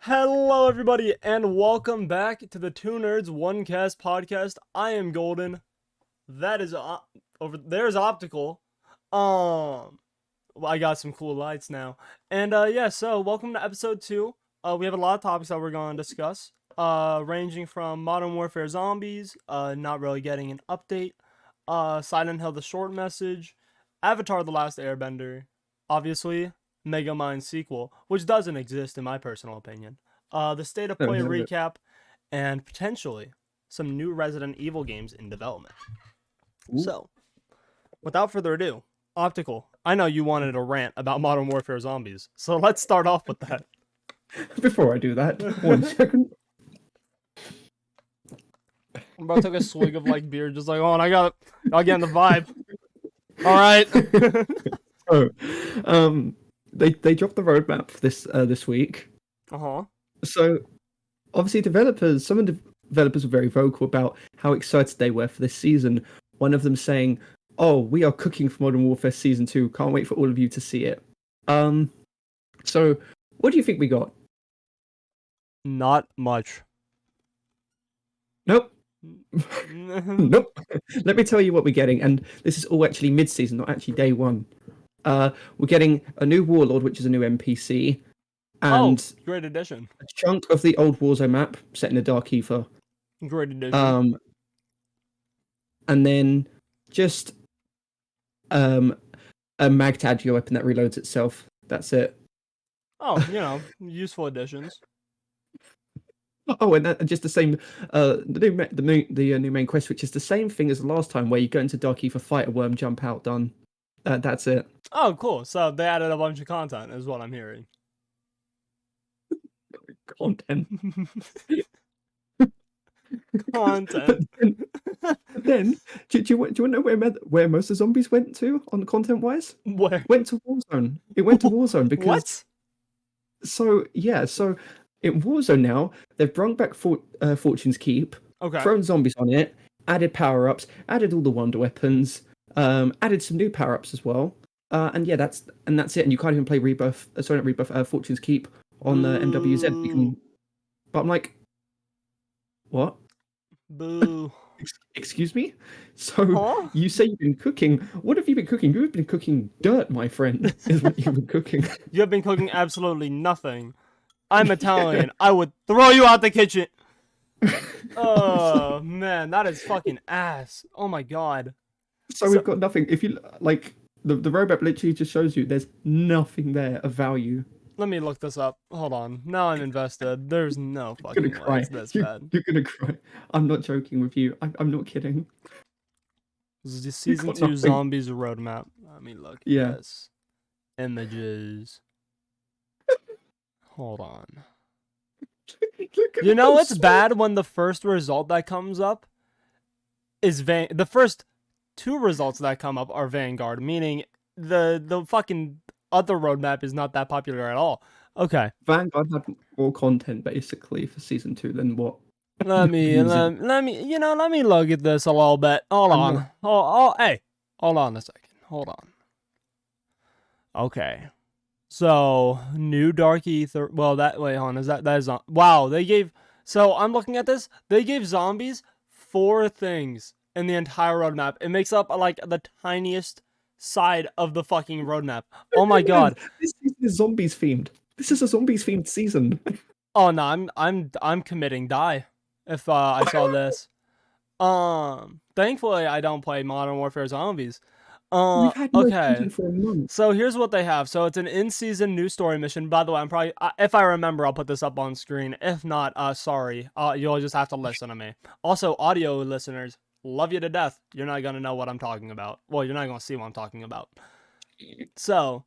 Hello, everybody, and welcome back to the Two Nerds One Cast podcast. I am Golden. That is over there's Optical. Well, I got some cool lights now, and yeah. So welcome to episode 2. We have a lot of topics that we're going to discuss. Ranging from Modern Warfare Zombies, not really getting an update. Silent Hill: The Short Message, Avatar: The Last Airbender, obviously Megamind sequel, which doesn't exist in my personal opinion. The state of play recap, and potentially some new Resident Evil games in development. Ooh. So, without further ado, Optical, I know you wanted a rant about Modern Warfare Zombies, so let's start off with that. Before I do that, 1 second. I'm about to take a swig of like beer, just like, oh, and I'll get in the vibe. All right. So, they dropped the roadmap this week. So, obviously, some of the developers were very vocal about how excited they were for this season. One of them saying, "Oh, we are cooking for Modern Warfare Season 2. Can't wait for all of you to see it." So what do you think we got? Not much. Nope. Nope. Let me tell you what we're getting, and this is all actually mid-season, not actually day one. We're getting a new Warlord, which is a new NPC, and great addition. a chunk of the old Warzone map set in the Dark Ether. Great addition. And then just a mag to add to your weapon that reloads itself. That's it. Oh, useful additions. Oh, and just the same, the new main quest, which is the same thing as the last time, where you go into Dark Ether, fight a worm, jump out, done. That's it. Oh, cool. So they added a bunch of content, is what I'm hearing. Content. Content. But then, do you want to know where most of the zombies went to on content-wise? Where? Went to Warzone. It went to Warzone because... What? So in Warzone now, they've brought back Fortune's Keep, thrown zombies on it, added power-ups, added all the wonder weapons, added some new power-ups as well. And yeah, that's it. And you can't even play Fortune's Keep on the MW3. But I'm like, what? Boo. Excuse me? So You say you've been cooking. What have you been cooking? You've been cooking dirt, my friend, is what you've been cooking. You have been cooking absolutely nothing. I'm Italian. I would throw you out the kitchen. Oh, man, that is fucking ass. Oh, my God. So we've got nothing. If you, like, the roadmap literally just shows you there's nothing there of value. Let me look this up. Hold on. Now I'm invested. There's no fucking way it's this bad. You're gonna cry. I'm not joking with you. I'm not kidding. This is the Season 2 Zombies roadmap. Let me look at this. Images. Hold on. You know what's bad when the first result that comes up is the first 2 results that come up are Vanguard, meaning the fucking other roadmap is not that popular at all. Okay. Vanguard had more content basically for Season 2 than what. Let me look at this a little bit. Hold on. Hey, hold on a second. Hold on. Okay. So, new Dark Ether. Well, wait, hold on. That is wow, so I'm looking at this. They gave zombies 4 things in the entire roadmap. It makes up like the tiniest side of the fucking roadmap. Oh my God. This season is zombies themed. This is a zombies themed season. Oh no, I'm committing die if I saw this. Thankfully I don't play Modern Warfare Zombies. We've had no content for a month. So here's what they have. So it's an in-season new story mission. By the way, I'm probably if I remember, I'll put this up on screen. If not, sorry. You'll just have to listen to me. Also, audio listeners, love you to death. You're not gonna know what I'm talking about. Well, you're not gonna see what I'm talking about. So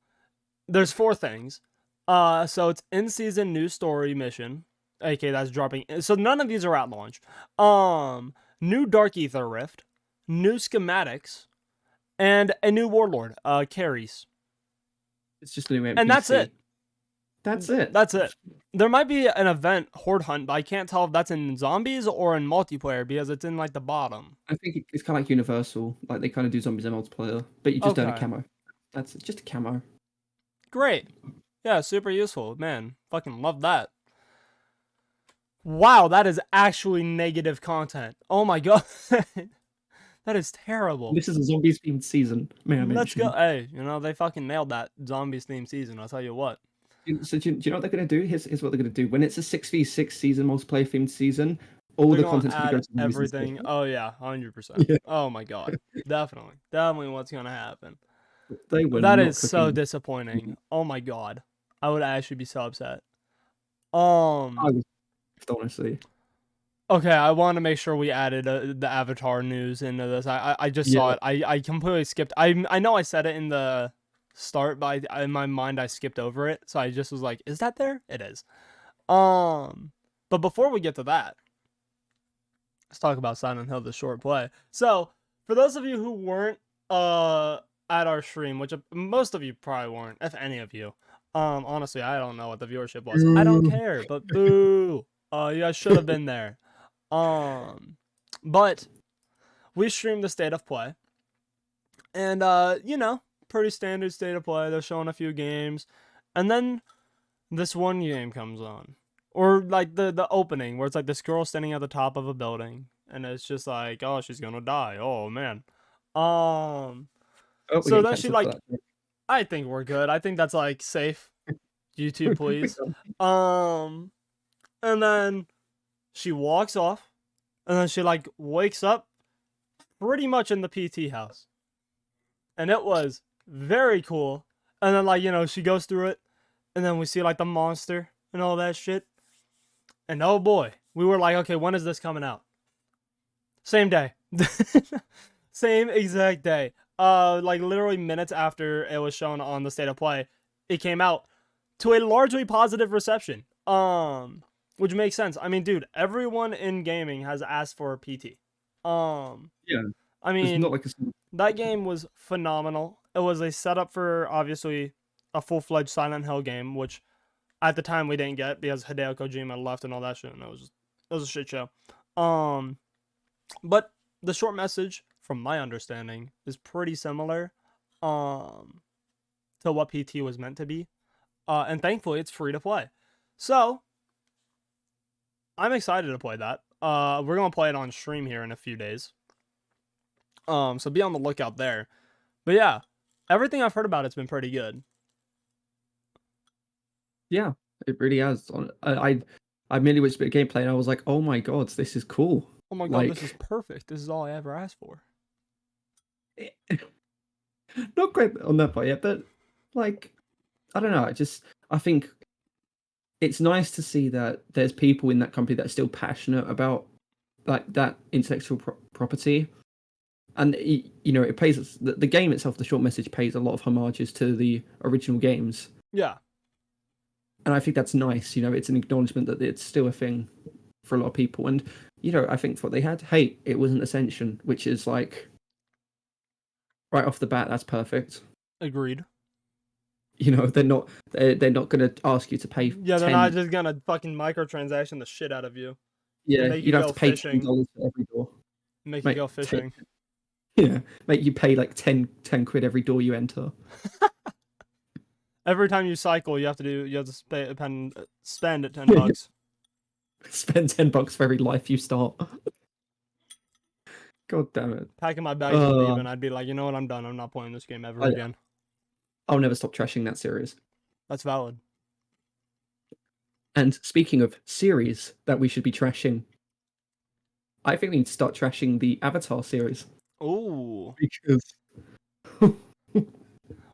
there's 4 things. So it's in-season new story mission. Okay, that's dropping. So none of these are at launch. New Dark Ether Rift, new schematics, and a new Warlord, Carries. It's just a new NPC. And that's it. That's it. That's it. There might be an event, Horde Hunt, but I can't tell if that's in zombies or in multiplayer because it's in like the bottom. I think it's kind of like Universal. Like they kind of do zombies in multiplayer, but you just don't have camo. That's just a camo. Great. Yeah, super useful. Man, fucking love that. Wow, that is actually negative content. Oh my god. That is terrible. This is a zombies themed season, may I mention. Let's go. Hey, they fucking nailed that zombies themed season. I'll tell you what. So do you know what they're going to do? Here's what they're going to do. When it's a 6v6 season, multiplayer themed season, all the content's going to go to everything. Oh yeah, 100%. Yeah. Oh my god, definitely what's gonna happen. That is so disappointing. Oh my god, I would actually be so upset. I was, honestly. Okay, I want to make sure we added the Avatar news into this. I just saw it. I completely skipped. I know I said it in the start, but in my mind I skipped over it. So I just was like, is that there? It is. But before we get to that, let's talk about Silent Hill, the short play. So for those of you who weren't at our stream, which most of you probably weren't, if any of you, honestly, I don't know what the viewership was. I don't care, but boo. You guys should have been there. But we streamed the state of play, and pretty standard state of play. They're showing a few games, and then this one game comes on, or like the opening where it's like this girl standing at the top of a building, and it's just like, oh, she's gonna die. Oh man. So then she like, I think we're good. I think that's like safe. YouTube, please. And then she walks off, and then she like wakes up pretty much in the PT house. And it was very cool. And then like, she goes through it, and then we see like the monster and all that shit. And oh boy, we were like, okay, when is this coming out? Same day. Same exact day. Like literally minutes after it was shown on the state of play, it came out to a largely positive reception. Which makes sense. I mean, dude, everyone in gaming has asked for a PT. Yeah. I mean, that game was phenomenal. It was a setup for obviously a full-fledged Silent Hill game, which at the time we didn't get because Hideo Kojima left and all that shit, and it was a shit show. But the short message, from my understanding, is pretty similar to what PT was meant to be. And thankfully it's free to play. So I'm excited to play that. We're gonna play it on stream here in a few days. So be on the lookout there. But yeah, everything I've heard about it's been pretty good. Yeah, it really has. I merely watched a bit of gameplay and I was like, oh my god, this is cool. Oh my god, this is perfect. This is all I ever asked for. Not quite on that part yet, but like, I don't know. I think it's nice to see that there's people in that company that are still passionate about like that intellectual property, and it pays the game itself. The short message pays a lot of homages to the original games. Yeah, and I think that's nice. It's an acknowledgement that it's still a thing for a lot of people, and I think what they had, hey, it was an Ascension, which is like right off the bat, that's perfect. Agreed. They're not going to ask you to pay. Yeah, they're not just gonna fucking microtransaction the shit out of you. Yeah, you don't have to pay $10 for every door. Make you go fishing. Yeah, make you pay like 10 quid every door you enter. Every time you cycle, you have to spend it $10. Spend $10 for every life you start. God damn it. Packing my bags and leaving, I'd be like, you know what, I'm done. I'm not playing this game ever again. I'll never stop trashing that series. That's valid. And speaking of series that we should be trashing, I think we need to start trashing the Avatar series. Ooh. Because...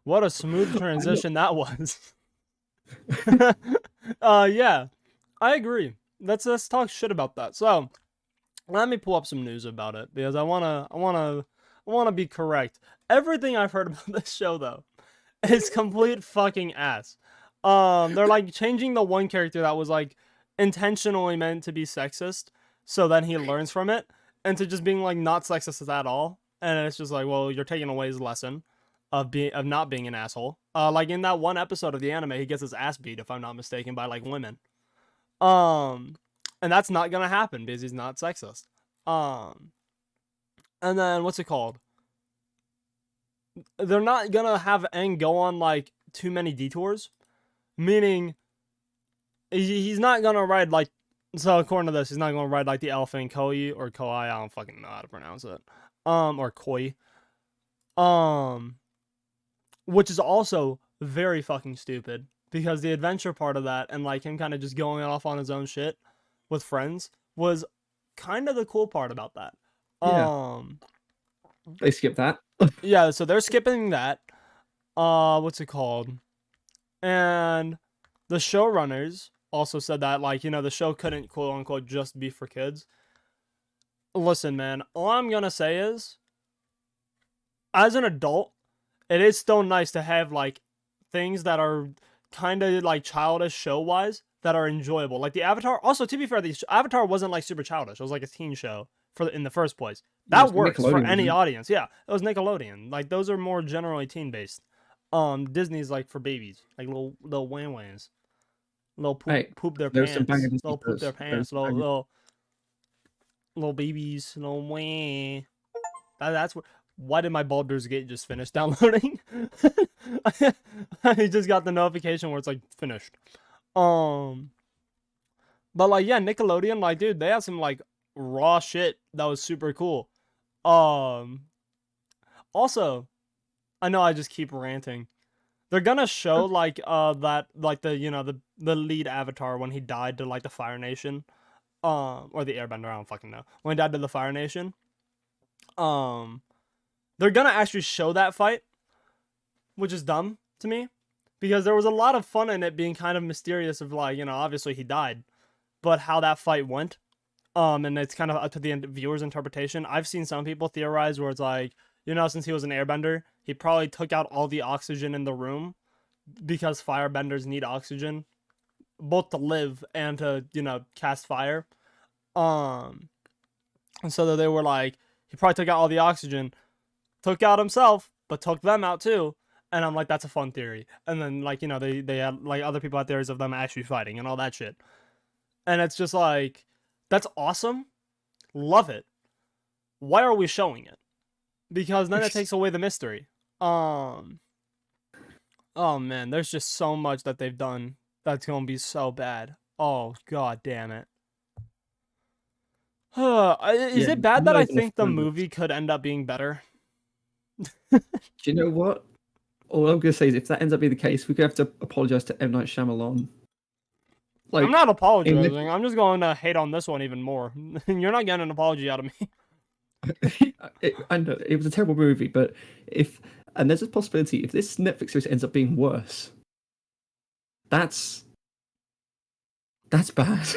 what a smooth transition that was. Yeah, I agree. Let's talk shit about that. So, let me pull up some news about it because I wanna be correct. Everything I've heard about this show though is complete fucking ass. They're like changing the one character that was like intentionally meant to be sexist, so then he learns from it, into just being like not sexist at all. And it's just like, well, you're taking away his lesson of not being an asshole. Like in that one episode of the anime, he gets his ass beat, if I'm not mistaken, by like women. And that's not gonna happen because he's not sexist. And then what's it called? They're not gonna have Aang go on like too many detours, meaning he's not gonna ride like So according to this, he's not going to ride like the elephant Koi or Koi. I don't fucking know how to pronounce it. Or Koi. Which is also very fucking stupid because the adventure part of that and like him kind of just going off on his own shit with friends was kind of the cool part about that. Yeah. They skip that. Yeah, so they're skipping that. What's it called? And the showrunners also said that, like, you know, the show couldn't quote unquote just be for kids. Listen, man, all I'm gonna say is, as an adult, it is still nice to have like things that are kind of like childish show wise that are enjoyable. Like the Avatar. Also, to be fair, the Avatar wasn't like super childish. It was like a teen show in the first place. That works for any audience. Yeah, it was Nickelodeon. Like those are more generally teen based. Disney's like for babies, like little wham whams. Little poop their pants. Little poop their pants. Little babies. Little wah. That's what. Why did my Baldur's Gate just finish downloading? I just got the notification where it's like finished. But like yeah, Nickelodeon, like dude, they had some like raw shit that was super cool. Also, I know I just keep ranting. They're gonna show like that like the you know the lead Avatar when he died to like the Fire Nation, or the Airbender, I don't fucking know, when he died to the Fire Nation. They're gonna actually show that fight, which is dumb to me, because there was a lot of fun in it being kind of mysterious of like, you know, obviously he died, but how that fight went, and it's kind of up to the viewer's interpretation. I've seen some people theorize where it's like, you know, since he was an airbender, he probably took out all the oxygen in the room because firebenders need oxygen, both to live and to, you know, cast fire. And so that they were like, he probably took out all the oxygen, took out himself, but took them out too. And I'm like, that's a fun theory. And then like, you know, they had like other people had theories of them actually fighting and all that shit. And it's just like, that's awesome. Love it. Why are we showing it? Because then it takes away the mystery. Oh man, there's just so much that they've done that's gonna be so bad. Oh god damn it. Is it bad that I think the movie could end up being better? Do you know what? All I'm gonna say is, if that ends up being the case, we're gonna have to apologize to M. Night Shyamalan. Like, I'm not apologizing. I'm just going to hate on this one even more. You're not getting an apology out of me. I know it was a terrible movie, but and there's a possibility if this Netflix series ends up being worse, that's bad.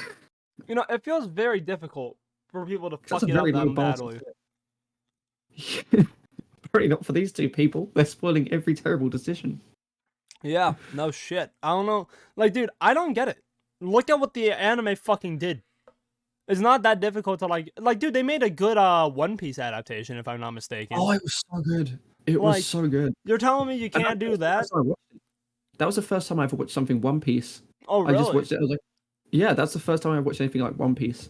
You know, it feels very difficult for people to fuck it up that badly. Probably not for these two people. They're spoiling every terrible decision. Yeah, no shit. I don't know. Like, dude, I don't get it. Look at what the anime fucking did. It's not that difficult to like, dude, they made a good One Piece adaptation, if I'm not mistaken. Oh, it was so good. It was so good. You're telling me you can't do that? That was the first time I ever watched something One Piece. Oh, really? I just watched it. I was like, yeah, that's the first time I watched anything like One Piece.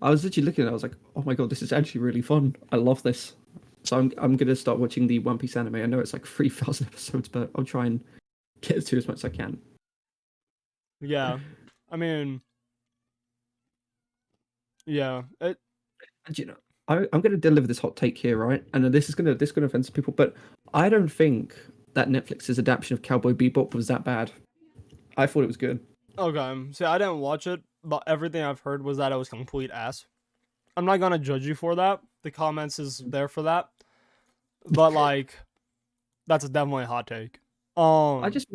I was literally looking at it. I was like, oh my god, this is actually really fun. I love this. So I'm gonna start watching the One Piece anime. I know it's like 3,000 episodes, but I'll try and get to as much as I can. Yeah, I mean, yeah. And you know, I'm gonna deliver this hot take here, right? And this is gonna offend some people, but I don't think that Netflix's adaptation of Cowboy Bebop was that bad. I thought it was good. Okay, see, I didn't watch it, but everything I've heard was that it was complete ass. I'm not gonna judge you for that. The comments is there for that, but like, that's definitely a hot take. I just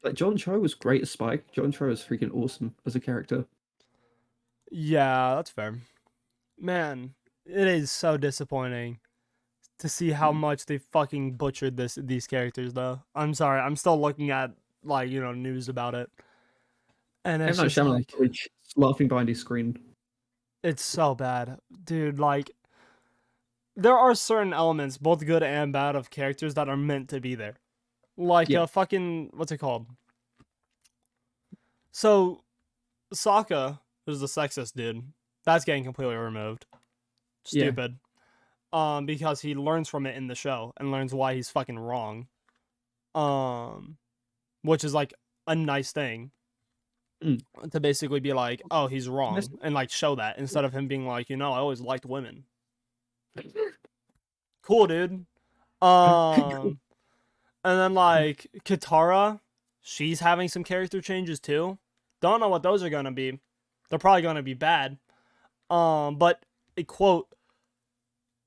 like John Cho was great as Spike. John Cho was freaking awesome as a character. Yeah, that's fair. Man, it is so disappointing to see how much they fucking butchered these characters though. I'm sorry, I'm still looking at like, you know, news about it. And it's just like laughing behind his screen. It's so bad. Dude, like there are certain elements, both good and bad, of characters that are meant to be there. Like fucking what's it called? So Sokka, who's the sexist dude, that's getting completely removed. Stupid. Yeah. Because he learns from it in the show and learns why he's fucking wrong. Which is like a nice thing. to basically be like, oh, he's wrong, and like show that instead of him being like, I always liked women. Cool, dude. And then like Katara, she's having some character changes too. Don't know what those are gonna be. They're probably gonna be bad. But a quote,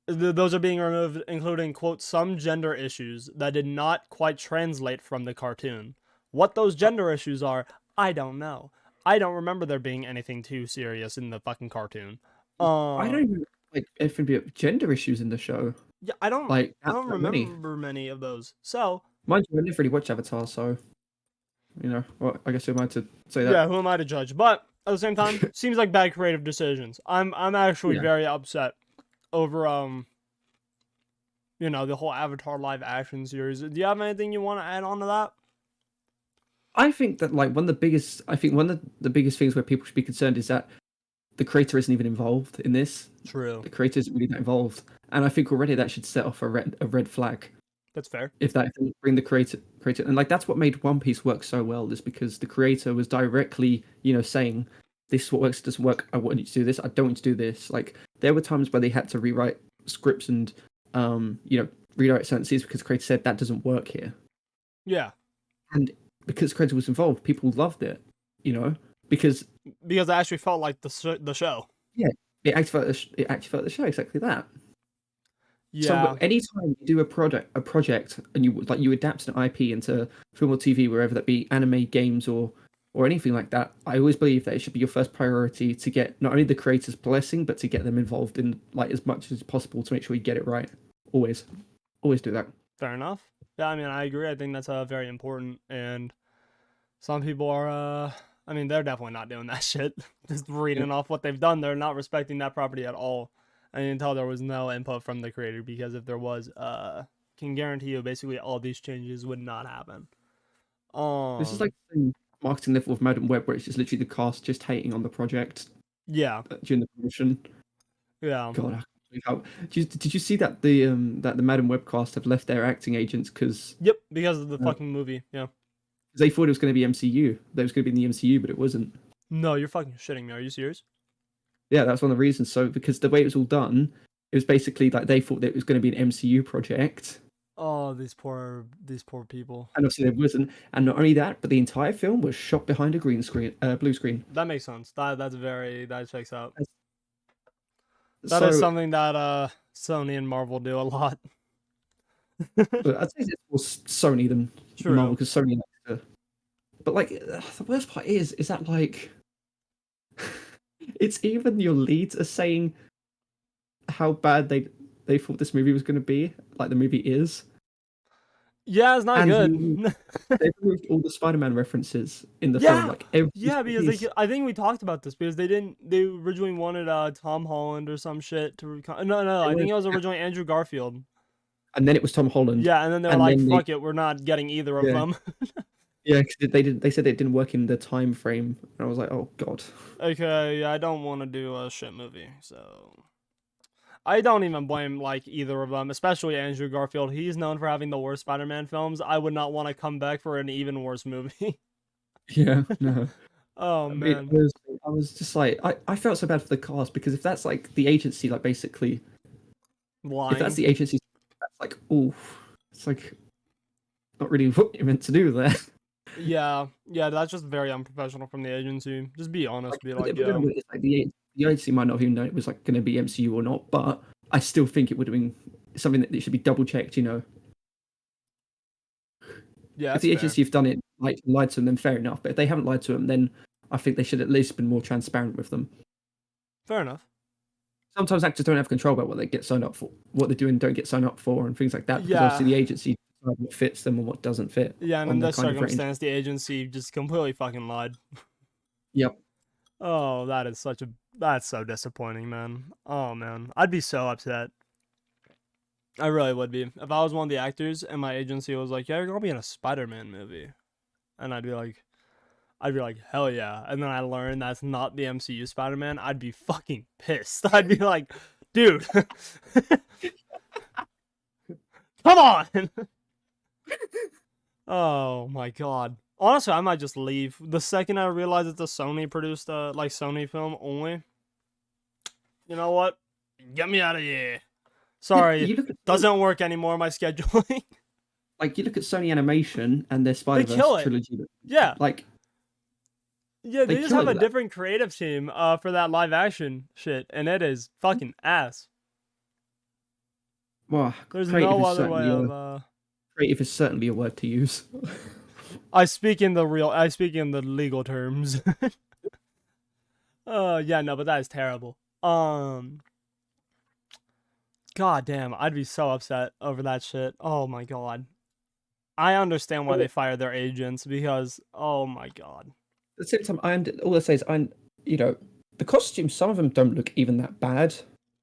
those are being removed, including quote some gender issues that did not quite translate from the cartoon. What those gender issues are, I don't know. I don't remember there being anything too serious in the fucking cartoon. I don't even like if it'd be gender issues in the show. Yeah, I don't remember many of those. So mind you, I never really watched Avatar, so well, I guess who am I to say that? Yeah, who am I to judge? But at the same time, seems like bad creative decisions. I'm actually very upset over the whole Avatar live action series. Do you have anything you want to add on to that? I think that like one of the biggest things where people should be concerned is that the creator isn't even involved in this. True. The creator isn't really that involved, and I think already that should set off a red flag. That's fair. If that bring the creator, and like that's what made One Piece work so well, is because the creator was directly, saying, "This is what works, doesn't work. I want you to do this. I don't want you to do this." Like there were times where they had to rewrite scripts and, rewrite sentences because the creator said that doesn't work here. Yeah. And because the creator was involved, people loved it. Because it actually felt like the show. Yeah, it actually felt the show exactly that. Yeah. So anytime you do a project and you adapt an IP into film or TV, wherever that be, anime, games, or anything like that, I always believe that it should be your first priority to get not only the creator's blessing, but to get them involved in like as much as possible to make sure you get it right. Always do that. Fair enough. Yeah, I mean, I agree. I think that's very important, and some people are. They're definitely not doing that shit. Just reading off what they've done, they're not respecting that property at all. I can tell there was no input from the creator, because if there was, can guarantee you basically all these changes would not happen. This is like the marketing level of Madam Web, where it's just literally the cast just hating on the project. Yeah. During the promotion. Yeah. God, did you see that the Madam Web cast have left their acting agents because? Yep, because of the fucking movie. Yeah. They thought it was going to be MCU. They was going to be in the MCU, but it wasn't. No, you're fucking shitting me. Are you serious? Yeah, that's one of the reasons. So, because the way it was all done, it was basically like they thought that it was going to be an MCU project. Oh, these poor people. And obviously there wasn't. And not only that, but the entire film was shot behind a blue screen. That makes sense. That checks out. That is something that Sony and Marvel do a lot. But I'd say it's more Sony than Marvel, because Sony likes to. But like the worst part is that like it's even your leads are saying how bad they thought this movie was going to be, like the movie is. Yeah, it's not good. They removed all the Spider-Man references in the film, like because I think we talked about this, because they originally wanted Tom Holland or some shit to no, I think it was originally Andrew Garfield. And then it was Tom Holland. Yeah, and then they were like, "Fuck it, we're not getting either of them." Yeah, because they said it didn't work in the time frame, and I was like, "Oh God." Okay, yeah, I don't want to do a shit movie, so I don't even blame like either of them, especially Andrew Garfield. He's known for having the worst Spider-Man films. I would not want to come back for an even worse movie. Yeah, no. Man, I was just like, I felt so bad for the cast, because if that's like the agency, like basically, lying. If that's the agency, that's like, it's like not really what you're meant to do there. Yeah, that's just very unprofessional from the agency. Just be honest, yeah. It's like the agency might not have even known it was like going to be MCU or not, but I still think it would have been something that should be double checked, Yeah, if the agency have done it, like lied to them, then fair enough. But if they haven't lied to them, then I think they should at least been more transparent with them. Fair enough. Sometimes actors don't have control about what they get signed up for, what they do and don't get signed up for, and things like that. Because obviously the agency decides what fits them and what doesn't fit. Yeah, and in this circumstance, the agency just completely fucking lied. Yep. Oh, that's so disappointing, man. Oh man, I'd be so upset. I really would be. If I was one of the actors and my agency was like, "Yeah, you're gonna be in a Spider-Man movie," and I'd be like, hell yeah. And then I learned that's not the MCU Spider-Man, I'd be fucking pissed. I'd be like, dude, come on. Oh my God. Honestly, I might just leave the second I realize it's a Sony produced, like Sony film only. You know what? Get me out of here. Sorry, you look at doesn't work anymore. My scheduling. Like you look at Sony Animation and their Spider-Verse trilogy. Yeah. Like. Yeah, they just have a different creative team for that live action shit, and it is fucking ass. Well, there's no other way of creative is certainly a word to use. I speak in the legal terms. Yeah, no, but that is terrible. God damn, I'd be so upset over that shit. Oh my god. I understand why they fired their agents because oh my god. At the same time, all I say is the costumes, some of them don't look even that bad.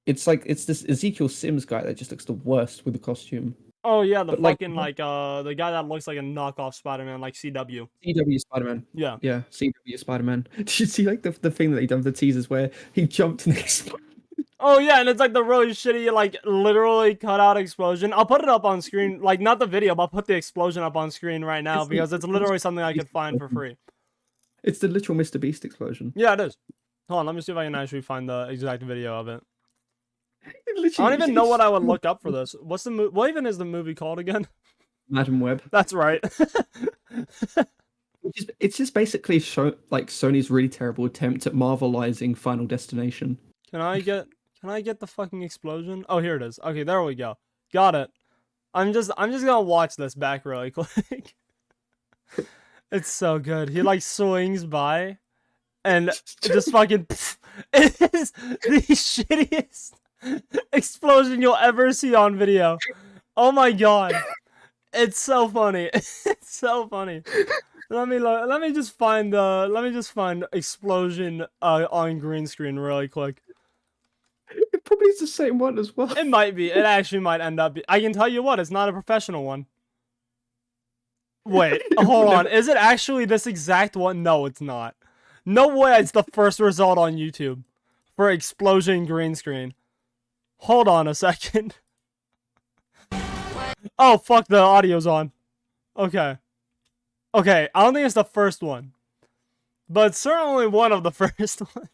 It's this Ezekiel Sims guy that just looks the worst with the costume. Oh yeah, the fucking the guy that looks like a knockoff Spider-Man, like CW. CW Spider-Man. Yeah. Yeah, CW Spider-Man. Did you see like the thing that they done for the teasers where he jumped and exploded? Oh yeah, and it's like the really shitty, like literally cut out explosion. I'll put it up on screen, like not the video, but I'll put the explosion up on screen right now because it's literally something I could find for free. It's the literal Mr. Beast explosion. Yeah, it is. Hold on, let me see if I can actually find the exact video of it. I don't even know what I would look up for this. What's the what even is the movie called again? Madam Web. That's right. It's just basically Sony's really terrible attempt at marvelizing Final Destination. Can I get the fucking explosion? Oh, here it is. Okay, there we go. Got it. I'm just gonna watch this back really quick. It's so good. He like swings by, and just fucking. It is the shittiest explosion you'll ever see on video. Oh my god, it's so funny. It's so funny. Let me just find explosion on green screen really quick. It probably is the same one as well. It might be. It actually might end up. I can tell you what. It's not a professional one. Wait, hold on. Is it actually this exact one? No, it's not. No way. It's the first result on YouTube for explosion green screen. Hold on a second. Oh fuck! The audio's on. Okay. Okay. I don't think it's the first one, but it's certainly one of the first ones.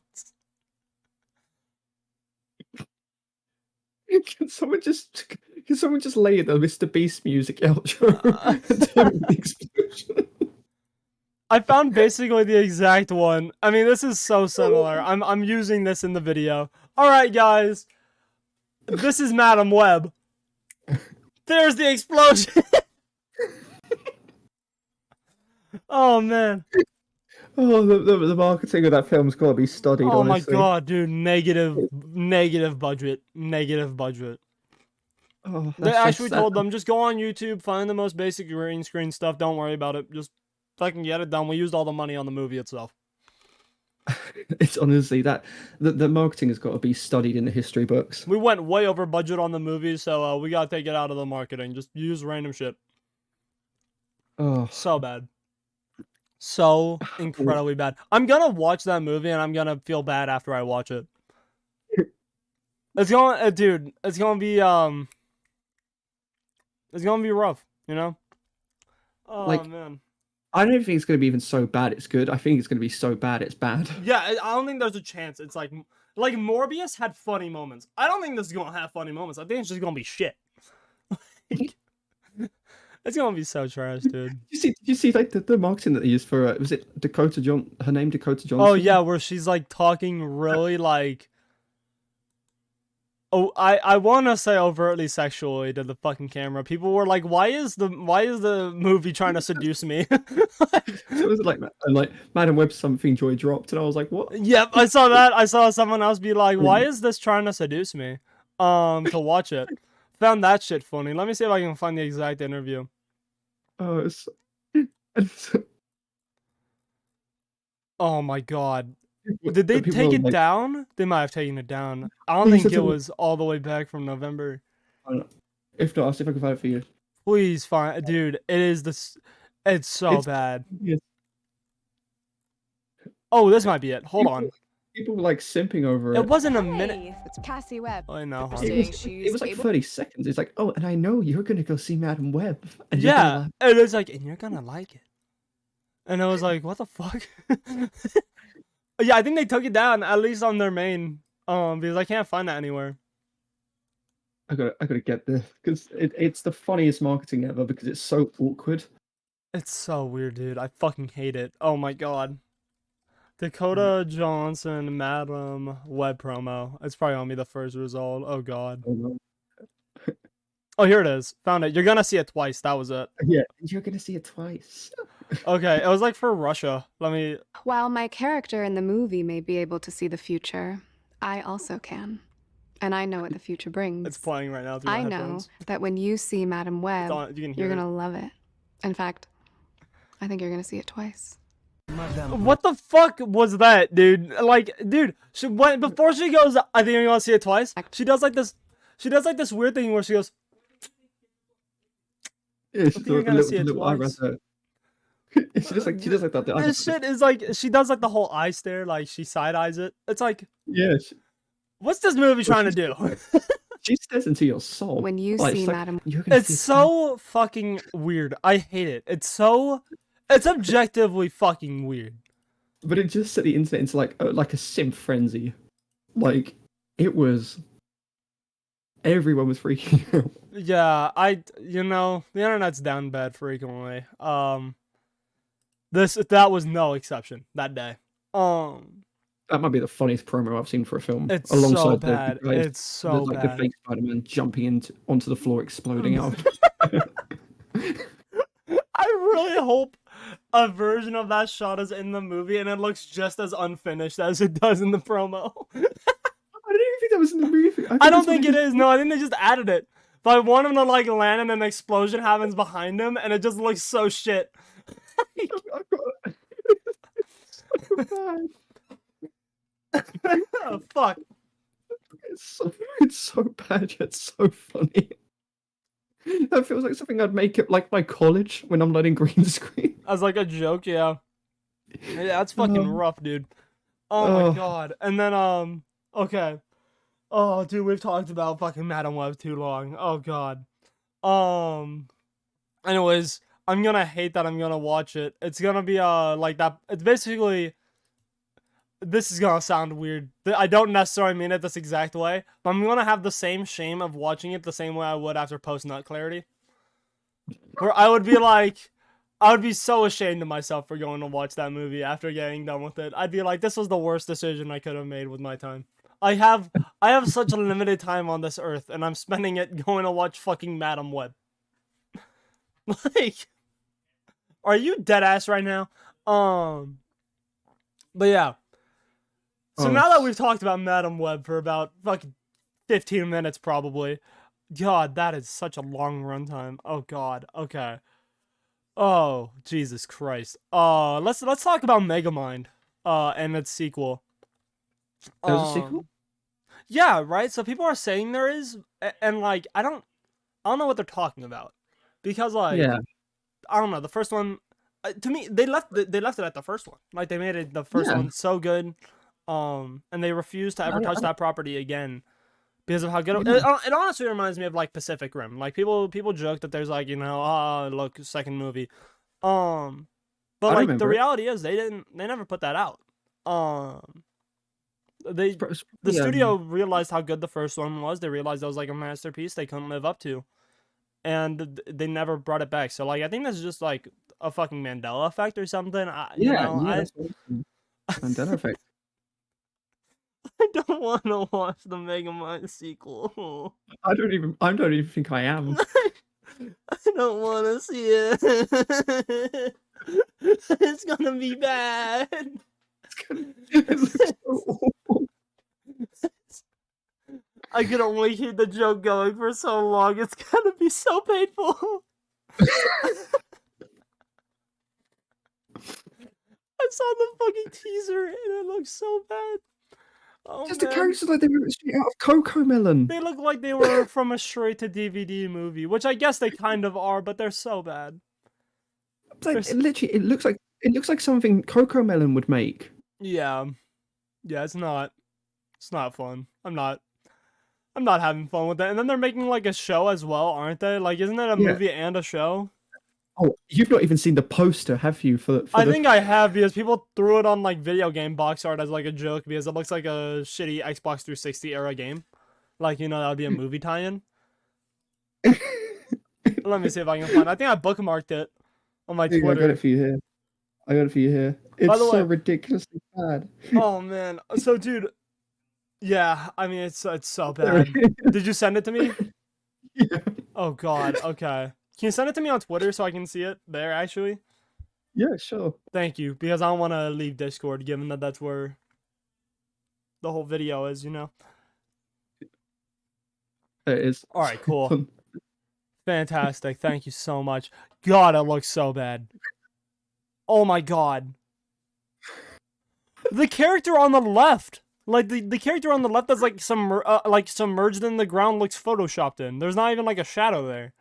Can someone just lay the Mr. Beast music outro? I found basically the exact one. I mean, this is so similar. I'm using this in the video. All right, guys. This is Madam Web. There's the explosion. Oh man. Oh, the marketing of that film's got to be studied. Oh honestly. my god, dude! Negative budget. Oh, they actually told them just go on YouTube, find the most basic green screen stuff. Don't worry about it. Just fucking get it done. We used all the money on the movie itself. It's honestly that the marketing has got to be studied in the history books. We went way over budget on the movie, so we gotta take it out of the marketing. Just use random shit. Oh, so bad. So incredibly bad. I'm gonna watch that movie and I'm gonna feel bad after I watch it. It's gonna, dude. It's gonna be rough, you know. Oh man. I don't think it's gonna be even so bad it's good. I think it's gonna be so bad it's bad. Yeah, I don't think there's a chance. It's like Morbius had funny moments. I don't think this is gonna have funny moments. I think it's just gonna be shit. It's gonna be so trash, dude. Did you see like the marketing that they used for was it Dakota John? Her name Dakota Johnson. Oh yeah, where she's like talking really like. Oh, I want to say overtly sexually to the fucking camera. People were like, "Why is the movie trying to seduce me?" So it was like Madam Web something Joy dropped, and I was like, "What?" Yep, I saw that. I saw someone else be like, "Why is this trying to seduce me?" To watch it. Found that shit funny. Let me see if I can find the exact interview. Oh, oh my god. Did they take it down? They might have taken it down. I don't think it was all the way back from November. If not, I'll see if I can find it for you. Please find, dude. It is this. It's so bad. Yes. Oh, this might be it. Hold on. People were like simping over it. It wasn't a minute. It's Cassie Webb. I know. It was like 30 seconds. It's like, oh, and I know you're gonna go see Madam Web. And yeah, and it's like, and you're gonna like it. And I was like, what the fuck? Yeah, I think they took it down, at least on their main, because I can't find that anywhere. I gotta get this because it's the funniest marketing ever because it's so awkward. It's so weird, dude. I fucking hate it. Oh my god. Dakota Johnson, Madam Web promo. It's probably gonna be the first result. Oh god. Oh, here it is. Found it. You're gonna see it twice. That was it. Yeah, you're gonna see it twice. Okay, it was like for Russia. Let me. While my character in the movie may be able to see the future, I also can. And I know what the future brings. It's playing right now through my headphones. Know that when you see Madam Web, you're gonna love it. In fact, I think you're gonna see it twice. What the fuck was that, dude? Like, dude, before she goes, I think you're gonna see it twice. She does like this. She does like this weird thing where she goes. Yeah, she's you're gonna see it twice. She does like that. This shit is like she does like the whole eye stare, like she side eyes it. It's like, yeah. What's this movie trying to do? She stares into your soul. When you see Madam, it's so fucking weird. I hate it. It's objectively fucking weird. But it just set the internet into like a simp frenzy. Like it was. Everyone was freaking out. Yeah, the internet's down bad frequently. That was no exception that day. That might be the funniest promo I've seen for a film. It's alongside so bad. It's so bad. The fake Spider-Man jumping onto the floor, exploding out. I really hope a version of that shot is in the movie and it looks just as unfinished as it does in the promo. I didn't even think that was in the movie. I don't think it is. No, I think they just added it. But I want him to like land and an explosion happens behind him and it just looks so shit. Oh, fuck. It's so bad yet so funny. That feels like something I'd make at like my college when I'm learning green screen. As like a joke, yeah. Yeah, that's fucking rough, dude. Oh my god. And then okay. Oh dude, we've talked about fucking Madam Web too long. Oh god. Anyways, I'm gonna hate that I'm gonna watch it. It's gonna be like that. It's basically, this is gonna sound weird. I don't necessarily mean it this exact way, but I'm gonna have the same shame of watching it the same way I would after Post Nut Clarity. Where I would be so ashamed of myself for going to watch that movie after getting done with it. I'd be like, this was the worst decision I could have made with my time. I have such a limited time on this earth, and I'm spending it going to watch fucking Madam Web. Like, are you dead ass right now? But yeah. So now that we've talked about Madam Web for about fucking 15 minutes probably. God, that is such a long runtime. Oh god. Okay. Oh, Jesus Christ. Let's talk about Megamind and its sequel. There's a sequel? Yeah, right? So people are saying there is, and like I don't know what they're talking about. Because like I don't know, the first one to me they left it at the first one. Like they made it the first one so good. And they refused to ever touch that property again because of how good it honestly reminds me of like Pacific Rim. Like people joke that there's like, look, second movie. But like the reality is they never put that out. The studio realized how good the first one was. They realized it was like a masterpiece they couldn't live up to. And they never brought it back. So like I think that's just like a fucking Mandela effect or something. Mandela effect. I don't want to watch the Megamind sequel. I don't even think I am. I don't want to see it. It's gonna be bad. It's so awful. I could only keep the joke going for so long. It's gonna be so painful. I saw the fucking teaser and it looks so bad. Oh, just the characters like they were straight out of Coco Melon. They look like they were from a straight to DVD movie, which I guess they kind of are, but they're so bad. Like, it looks like something Coco Melon would make. Yeah, it's not fun. I'm not having fun with it. And then they're making like a show as well, aren't they? Like, isn't it a movie and a show? Oh, you've not even seen the poster, have you? I think I have, because people threw it on like video game box art as like a joke, because it looks like a shitty Xbox 360 era game. Like, that would be a movie tie-in. Let me see if I can find it. I think I bookmarked it on my Twitter. I got it for you here. It's so ridiculously bad. Oh man. So dude, yeah, I mean it's so bad. Did you send it to me? Yeah. Oh god, okay. Can you send it to me on Twitter so I can see it there actually? Yeah, sure. Thank you, because I don't want to leave Discord, given that that's where the whole video is, It is. All right, cool. Fantastic. Thank you so much. God, it looks so bad. Oh my god. The character on the left, like the character on the left that's like submerged in the ground, looks photoshopped in. There's not even like a shadow there.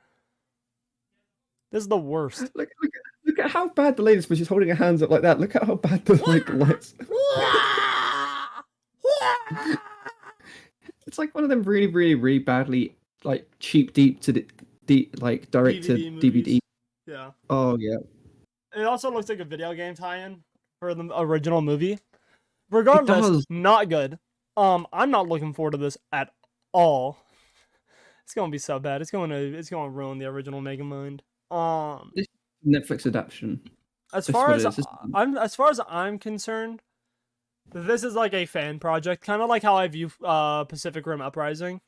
This is the worst. Look at how bad the lady is when she's holding her hands up like that. Look at how bad the lights. It's like one of them really, really, really badly like cheap direct to DVD. Yeah. Oh yeah. It also looks like a video game tie-in for the original movie. Regardless, not good. I'm not looking forward to this at all. It's gonna be so bad. It's gonna ruin the original Megamind. This Netflix adaptation. As far as I'm concerned, this is like a fan project, kind of like how I view Pacific Rim Uprising,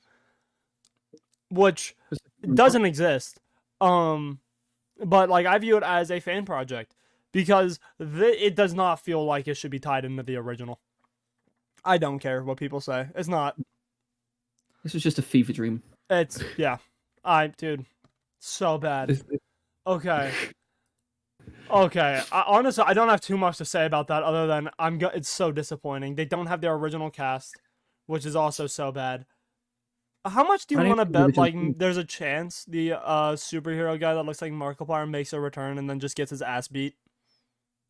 which doesn't exist. But like I view it as a fan project because it does not feel like it should be tied into the original. I don't care what people say. It's not. This is just a fever dream. It's dude, so bad. Okay. Honestly, I don't have too much to say about that other than it's so disappointing. They don't have their original cast, which is also so bad. How much do you want to bet, like, there's a chance the superhero guy that looks like Markiplier makes a return and then just gets his ass beat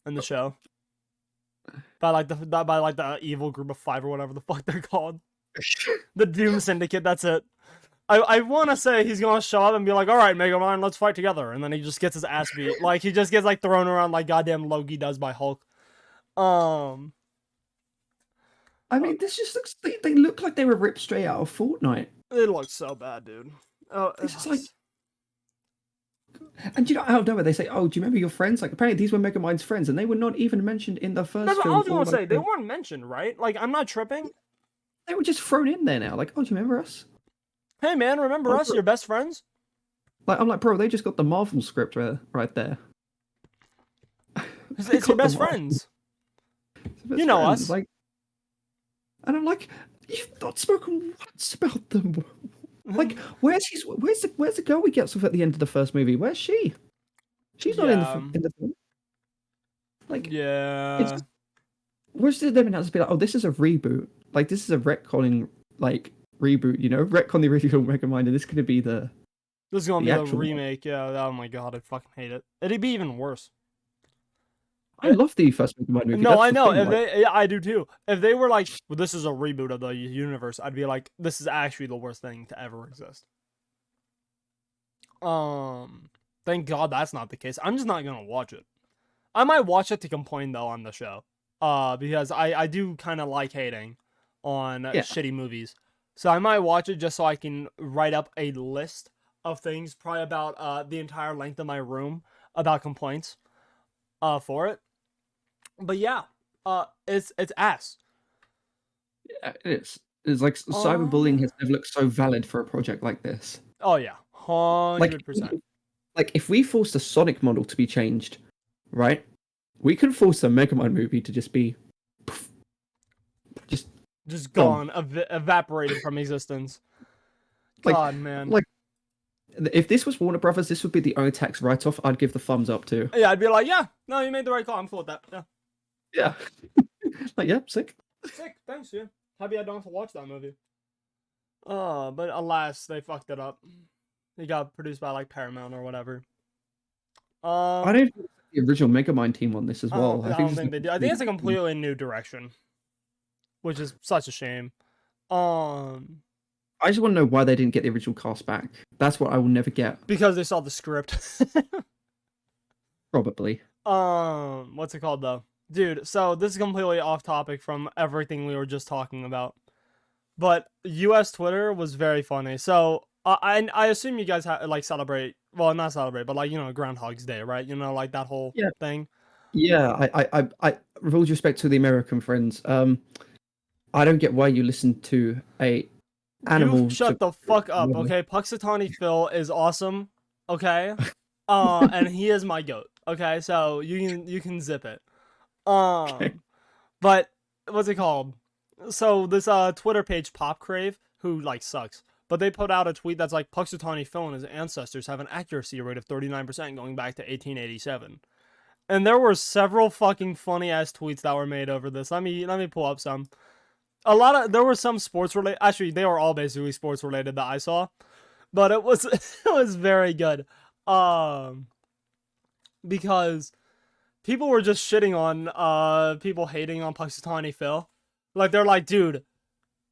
in the show? By the evil group of 5 or whatever the fuck they're called. The Doom Syndicate, that's it. I want to say he's going to show up and be like, alright, Megamind, let's fight together. And then he just gets his ass beat. Like, he just gets, like, thrown around like goddamn Loki does by Hulk. I mean, this just looks... They look like they were ripped straight out of Fortnite. It looks so bad, dude. Oh, it's just like... And you know how they say, oh, do you remember your friends? Like, apparently these were Megamind's friends, and they were not even mentioned in the first film. I was going to say, they weren't mentioned, right? Like, I'm not tripping. They were just thrown in there now. Like, oh, do you remember us? Hey, man, remember us? Your best friends? Like, I'm like, bro, they just got the Marvel script right there. It's your best friends. You know us. Like, and I'm like, you've not spoken once about them. Like, where's the girl we get with at the end of the first movie? Where's she? She's not in the film. Like, yeah. Where's the them announced to be like, oh, this is a reboot. Like, this is a retconning reboot. Retcon the original Megamind, and this is gonna be the. This is gonna be a remake. Yeah. Oh my god, I fucking hate it. It'd be even worse. I love the first Megamind movie. No, I know. I do too. If they were like, well, this is a reboot of the universe, I'd be like, this is actually the worst thing to ever exist. Thank God that's not the case. I'm just not gonna watch it. I might watch it to complain though on the show. Because I do kind of like hating on shitty movies. So I might watch it just so I can write up a list of things, probably about the entire length of my room, about complaints for it. But yeah, it's ass. Yeah, it is. It's like cyberbullying has never looked so valid for a project like this. Oh yeah, 100%. Like if we forced a Sonic model to be changed, right? We could force a Megamind movie to just be just gone, evaporated from existence. God, man. Like, if this was Warner Brothers, this would be the only tax write-off I'd give the thumbs up to. Yeah, I'd be like, yeah, no, you made the right call. I'm cool with that. Yeah. Yeah. Like, yeah, sick. Sick, thanks, yeah. Happy I don't have to watch that movie. But alas, they fucked it up. It got produced by, like, Paramount or whatever. I don't think the original Megamind team on this as well. I don't think they do. I think it's a completely new direction, which is such a shame. I just want to know why they didn't get the original cast back. That's what I will never get. Because they saw the script. Probably. What's it called though? Dude, so this is completely off topic from everything we were just talking about. But US Twitter was very funny. So I assume you guys like celebrate, well, not celebrate, but like, you know, Groundhog's Day, right? You know, like that whole thing. Yeah, I with all due respect to the American friends, I don't get why you listen to a animal. You shut the fuck up, okay? Punxsutawney Phil is awesome, okay? And he is my goat, okay? So you can zip it. Okay. But what's it called? So this Twitter page Pop Crave, who like sucks, but they put out a tweet that's like Punxsutawney Phil and his ancestors have an accuracy rate of 39% going back to 1887. And there were several fucking funny ass tweets that were made over this. Let me pull up some. There were some sports related. Actually, they were all basically sports related that I saw, but it was it was very good. Because people were just shitting on people hating on Punxsutawney Phil. Like they're like, dude,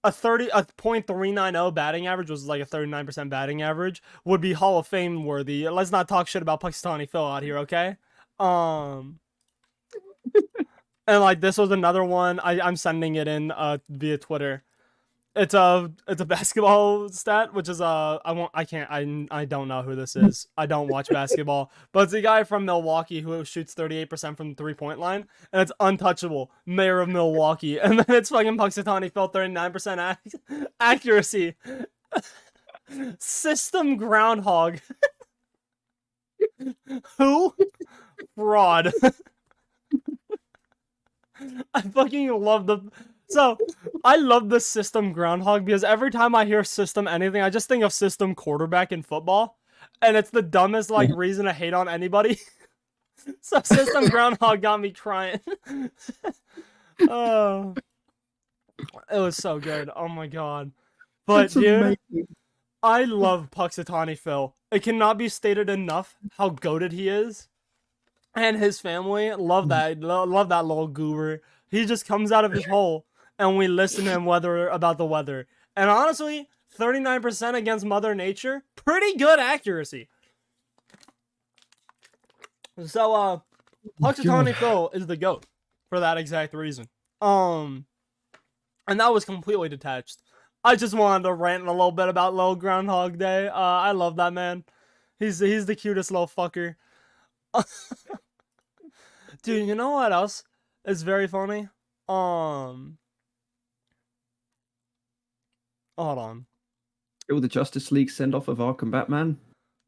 a .390 batting average was like a 39% batting average would be Hall of Fame worthy. Let's not talk shit about Punxsutawney Phil out here, okay? And like this was another one. I'm sending it in via Twitter. It's a basketball stat, which is I don't know who this is. I don't watch basketball, but it's a guy from Milwaukee who shoots 38% from the 3-point line, and it's untouchable. Mayor of Milwaukee, and then it's fucking Punxsutawney Phil 39% accuracy. System groundhog. Who? Fraud. I fucking love I love the system groundhog because every time I hear system anything, I just think of system quarterback in football. And it's the dumbest like reason to hate on anybody. So system groundhog got me crying. Oh, it was so good. Oh my god. But That's dude, amazing. I love Punxsutawney Phil. It cannot be stated enough how goated he is. And his family, love that little goober. He just comes out of his hole, and we listen to him about the weather. And honestly, 39% against Mother Nature, pretty good accuracy. So, Punxsutawney Phil is the GOAT for that exact reason. And that was completely detached. I just wanted to rant a little bit about Little Groundhog Day. I love that man. He's the cutest little fucker. Dude, you know what else is very funny? Hold on. Still the Justice League send off of Arkham Batman.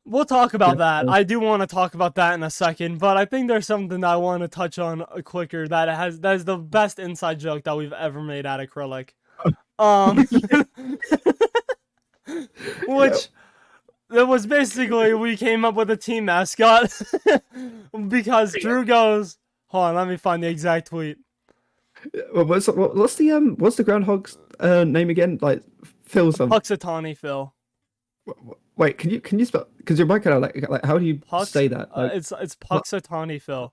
We'll talk about that. I do want to talk about that in a second, but I think there's something that I want to touch on quicker that is the best inside joke that we've ever made at Acrylic. Which it was basically we came up with a team mascot because Drew goes, hold on, let me find the exact tweet. What's the groundhog's name again? Like Phil's Punxsutawney Phil. Wait, can you spell? Because your mic out like how do you say that? Like, it's Punxsutawney Phil.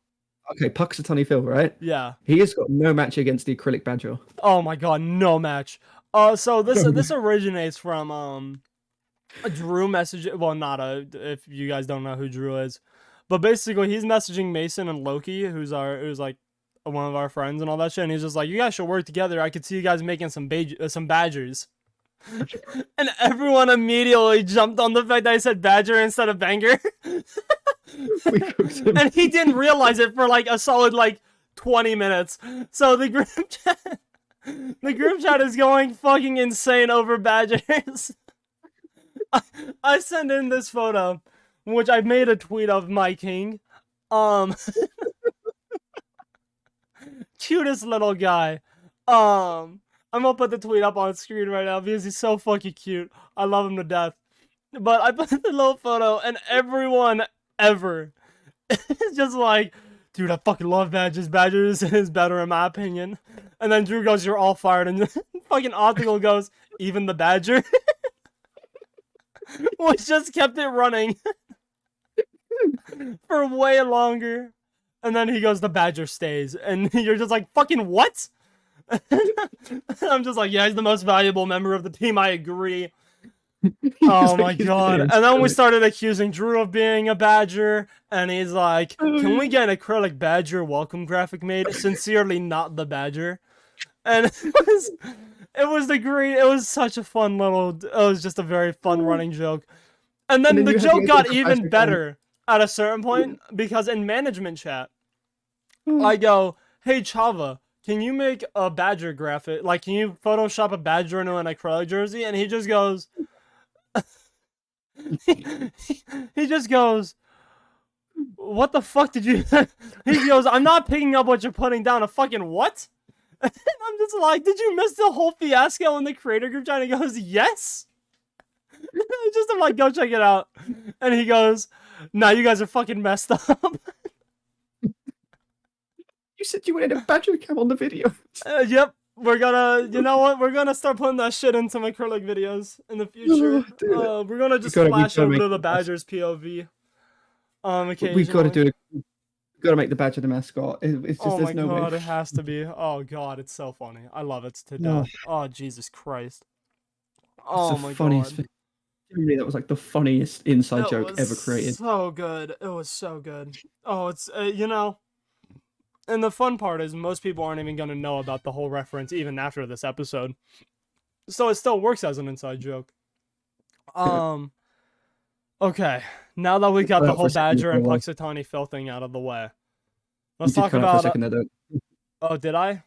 Okay, Punxsutawney Phil, right? Yeah. He has got no match against the acrylic badger. Oh my god, no match. So this originates from Drew message. Well, if you guys don't know who Drew is, but basically he's messaging Mason and Loki, who's like one of our friends and all that shit, and he's just like, you guys should work together. I could see you guys making some badgers. And everyone immediately jumped on the fact that I said badger instead of banger. And he didn't realize it for like a solid like 20 minutes. So the group chat is going fucking insane over badgers. I sent in this photo, which I made a tweet of my king. Cutest little guy. I'm gonna put the tweet up on screen right now because he's so fucking cute. I love him to death. But I put the little photo, and everyone ever is just like, dude, I fucking love badgers. Badgers is better in my opinion. And then Drew goes, you're all fired. And fucking Optical goes, even the badger? Which just kept it running for way longer. And then he goes, the badger stays. And you're just like, fucking what? I'm just like, yeah, he's the most valuable member of the team. I agree. Oh my god. And then we started accusing Drew of being a badger, and he's like, can we get an acrylic badger welcome graphic made? Sincerely, not the badger. And it was such a fun it was just a very fun running joke. And then the joke got even better at a certain point, because in management chat, I go, hey Chava, can you make a badger graphic? Like, can you Photoshop a badger into an acrylic jersey? And he just goes, he just goes, what the fuck did you... He goes, I'm not picking up what you're putting down. A fucking what? And I'm just like, did you miss the whole fiasco in the creator group chat? And he goes, yes. I'm like, go check it out. And he goes, nah, you guys are fucking messed up. You said you wanted a badger cam on the video. Yep. We're gonna, you know what? We're gonna start putting that shit into my acrylic videos in the future. We're gonna just flash over to the badger's POV. We gotta do it. Gotta make the badger the mascot. It's just, oh my no god, way. it has to be. Oh god, it's so funny. I love it to death. Oh Jesus Christ. Oh my funniest god. Thing. That was like the funniest inside joke ever created. So good. It was so good. Oh, it's you know. And the fun part is most people aren't even gonna know about the whole reference even after this episode. So it still works as an inside joke. Okay, now that we got the whole Badger and Punxsutawney Phil thing out of the way, let's talk about... Oh, did I?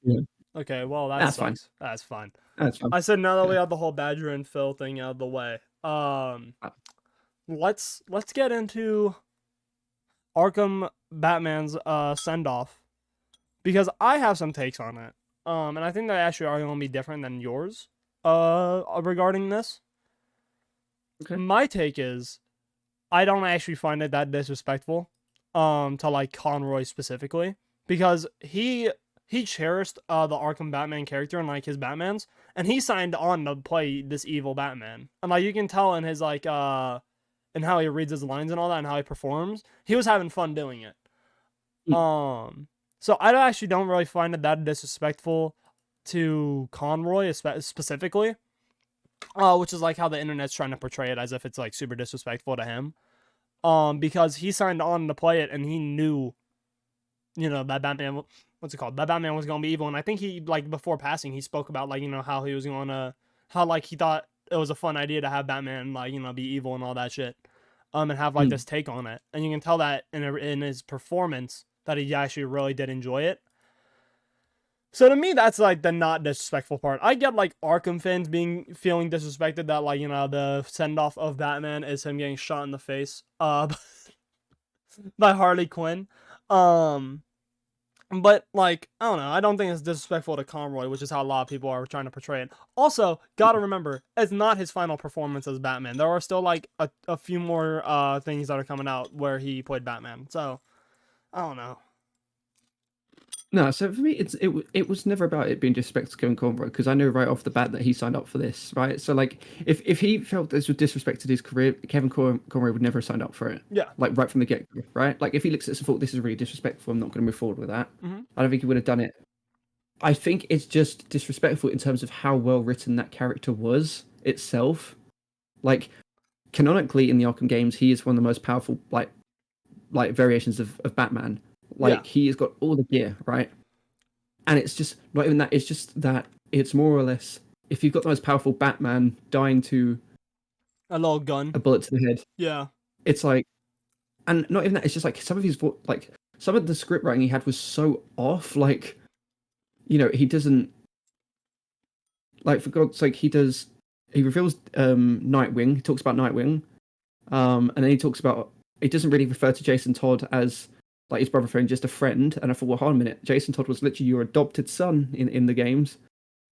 Yeah. Okay, well, that's fine. That's fine. That's fine. I said now that we have the whole Badger and Phil thing out of the way, let's get into Arkham Batman's send-off, because I have some takes on it, and I think they actually are going to be different than yours regarding this. Okay. My take is, I don't actually find it that disrespectful to like Conroy specifically, because he cherished the Arkham Batman character and like his Batmans, and he signed on to play this evil Batman, and like you can tell in his like and how he reads his lines and all that and how he performs, he was having fun doing it. So I actually don't really find it that disrespectful to Conroy specifically. Which is like how the internet's trying to portray it, as if it's like super disrespectful to him. Because he signed on to play it and he knew, you know, that Batman, what's it called? That Batman was going to be evil. And I think he, like, before passing, he spoke about, like, you know, how he was going to, how, like, he thought it was a fun idea to have Batman, like, you know, be evil and all that shit. And have, like, this take on it. And you can tell that in his performance that he actually really did enjoy it. So to me, that's like the not disrespectful part. I get like Arkham fans feeling disrespected that, like, you know, the send off of Batman is him getting shot in the face by Harley Quinn. But like, I don't know, I don't think it's disrespectful to Conroy, which is how a lot of people are trying to portray it. Also, gotta remember, it's not his final performance as Batman. There are still like a few more things that are coming out where he played Batman. So I don't know. No, so for me, it was never about it being disrespectful to Kevin Conroy, because I know right off the bat that he signed up for this, right? So like, if he felt this was disrespect to his career, Kevin Conroy would never have signed up for it. Yeah. Like right from the get go, right? Like if he looks at this and thought this is really disrespectful, I'm not going to move forward with that. Mm-hmm. I don't think he would have done it. I think it's just disrespectful in terms of how well written that character was itself. Like, canonically in the Arkham games, he is one of the most powerful like variations of Batman. Like, he has got all the gear, right? And it's just not even that. It's just that it's more or less, if you've got the most powerful Batman dying to a little gun, a bullet to the head. Yeah. It's like, and not even that. It's just like some of the script writing he had was so off. Like, you know, he doesn't, like, for God's sake, he reveals Nightwing. He talks about Nightwing. And then he doesn't really refer to Jason Todd as like his brother friend, just a friend. And I thought, well, hold on a minute. Jason Todd was literally your adopted son in the games,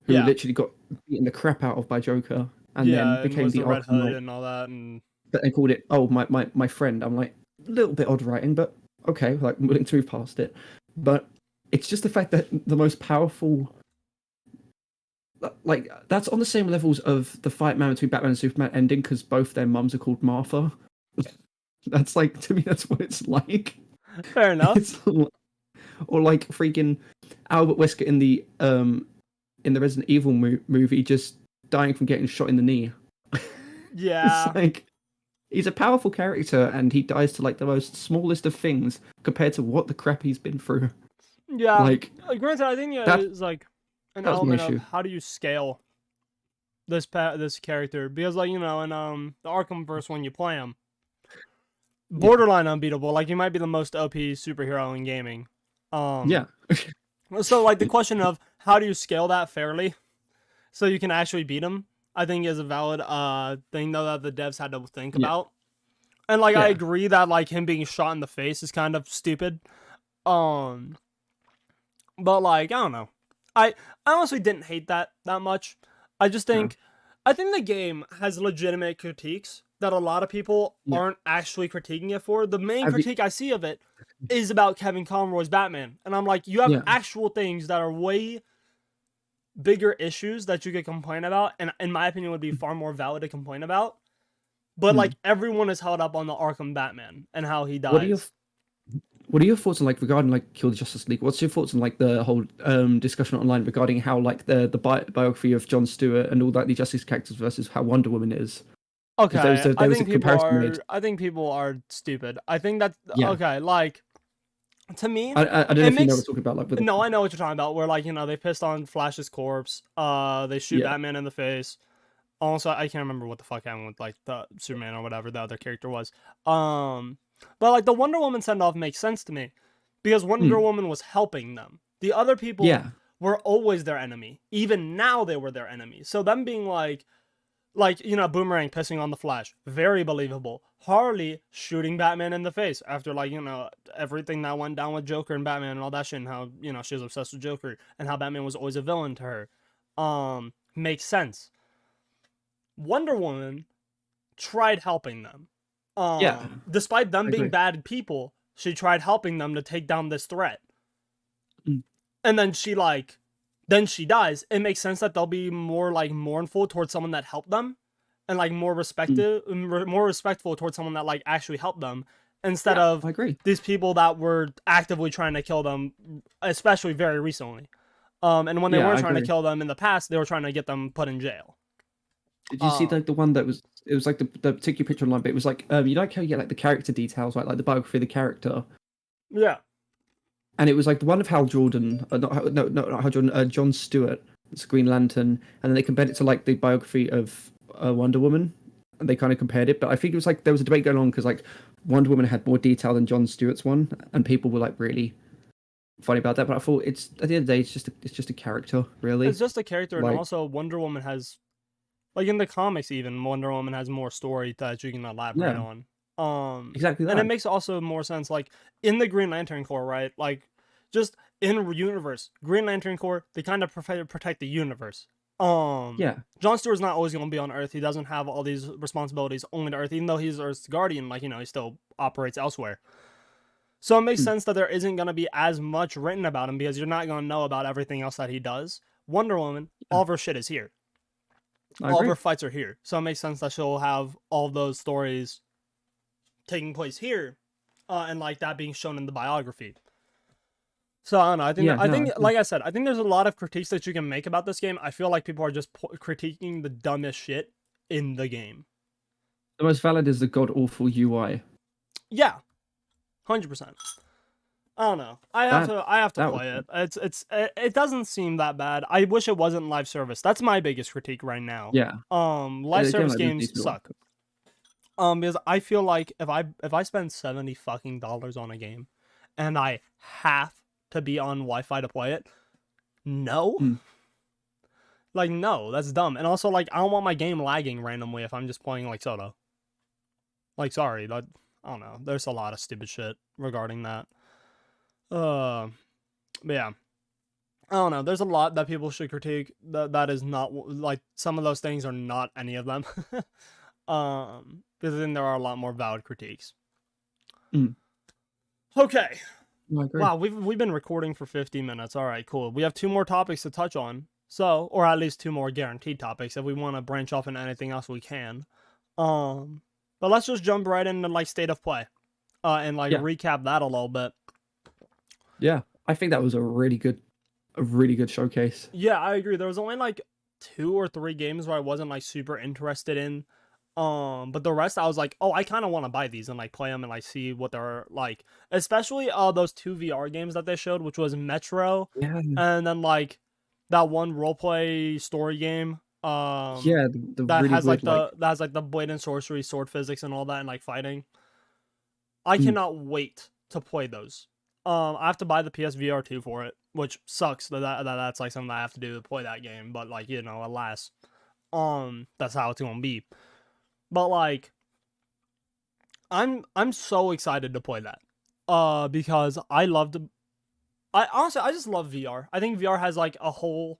who literally got beaten the crap out of by Joker, and then became the Red Hood and all that. But they called it, my friend. I'm like, a little bit odd writing, but okay, like, I'm willing to move past it. But it's just the fact that the most powerful, like, that's on the same levels of the fight man between Batman and Superman ending, because both their mums are called Martha. That's like, to me, that's what it's like. Fair enough. Or like freaking Albert Wesker in the Resident Evil movie, just dying from getting shot in the knee. Yeah. It's like he's a powerful character, and he dies to like the most smallest of things compared to what the crap he's been through. Yeah. Like, granted, I think it's like an that was my element of issue. how do you scale this character, because like in the Arkhamverse, when you play him, borderline unbeatable. Like, he might be the most OP superhero in gaming. Yeah. So like the question of how do you scale that fairly so you can actually beat him, I think is a valid thing though that the devs had to think about. And like I agree that like him being shot in the face is kind of stupid. But like, I don't know. I honestly didn't hate that much. I just think I think the game has legitimate critiques that a lot of people aren't actually critiquing it for. The main critique I see of it is about Kevin Conroy's Batman. And I'm like, you have actual things that are way bigger issues that you could complain about, and in my opinion would be far more valid to complain about. But like, everyone is held up on the Arkham Batman and how he dies. What are your thoughts on like regarding like Kill the Justice League? What's your thoughts on like the whole discussion online regarding how like the biography of Jon Stewart and all that the Justice characters versus how Wonder Woman is? Okay, I think people are stupid. I think that okay, like, to me, I don't know if you know what we're talking about. Like, no, I know what you're talking about. Where like they pissed on Flash's corpse. They shoot Batman in the face. Also, I can't remember what the fuck happened with like the Superman or whatever the other character was. But like the Wonder Woman send off makes sense to me because Wonder Woman was helping them. The other people were always their enemy. Even now they were their enemy. So them being like Boomerang pissing on the Flash, very believable. Harley shooting Batman in the face after like everything that went down with Joker and Batman and all that shit, and how she was obsessed with Joker and how Batman was always a villain to her. Makes sense. Wonder Woman tried helping them. Despite them being bad people, she tried helping them to take down this threat. And then she dies. It makes sense that they'll be more like mournful towards someone that helped them, and like more respectful towards someone that like actually helped them, instead of these people that were actively trying to kill them, especially very recently. And when they were trying to kill them in the past, they were trying to get them put in jail. Did you see like the one that was? It was like the particular picture online, but it was like you like how you get like the character details, like the biography of the character. Yeah. And it was like the one of Hal Jordan, not Hal Jordan, Jon Stewart, it's Green Lantern, and then they compared it to like the biography of Wonder Woman, and they kind of compared it. But I think it was like there was a debate going on because like Wonder Woman had more detail than Jon Stewart's one, and people were like really funny about that. But I thought it's at the end of the day, it's just a character, really. It's just a character, and also Wonder Woman has, like in the comics, even Wonder Woman has more story that you can elaborate on. Exactly that. And it makes also more sense, like in the Green Lantern Corps, right? Like just in universe, Green Lantern Corps, they kind of protect the universe. Jon Stewart's not always going to be on Earth. He doesn't have all these responsibilities only to Earth, even though he's Earth's guardian. Like he still operates elsewhere. So it makes sense that there isn't going to be as much written about him because you're not going to know about everything else that he does. Wonder Woman, all of her shit is here. All of her fights are here. So it makes sense that she'll have all of those stories taking place here, and like that being shown in the biography. So I don't know. I think, like I said, I think there's a lot of critiques that you can make about this game. I feel like people are just critiquing the dumbest shit in the game. The most valid is the god awful UI. Yeah, 100%. I don't know. I have to play it. It doesn't seem that bad. I wish it wasn't live service. That's my biggest critique right now. Yeah. Live service games suck. Because I feel like if I spend $70 fucking on a game, and I have to be on Wi-Fi to play it, no. Like no, that's dumb. And also like I don't want my game lagging randomly if I'm just playing like Soda. Like sorry, I don't know. There's a lot of stupid shit regarding that. But yeah. I don't know. There's a lot that people should critique. That is not like some of those things are not any of them. Because then there are a lot more valid critiques. Okay. Wow, we've been recording for 50 minutes. All right, cool. We have 2 more topics to touch on. So, or at least 2 more guaranteed topics. If we want to branch off into anything else, we can. But let's just jump right into like state of play, and like recap that a little bit. Yeah, I think that was a really good showcase. Yeah, I agree. There was only like 2 or 3 games where I wasn't like super interested in. But the rest I was like, oh, I kind of want to buy these and like play them and like see what they're like, especially those 2 VR games that they showed, which was Metro, and then like that one roleplay story game. The that really has weird that has like the blade and sorcery, sword physics, and all that, and like fighting. I Mm. cannot wait to play those. I have to buy the PSVR 2 for it, which sucks that's like something I have to do to play that game. But like, you know, alas, that's how it's gonna be. But like, I'm so excited to play that, because I honestly I just love VR. I think VR has like a whole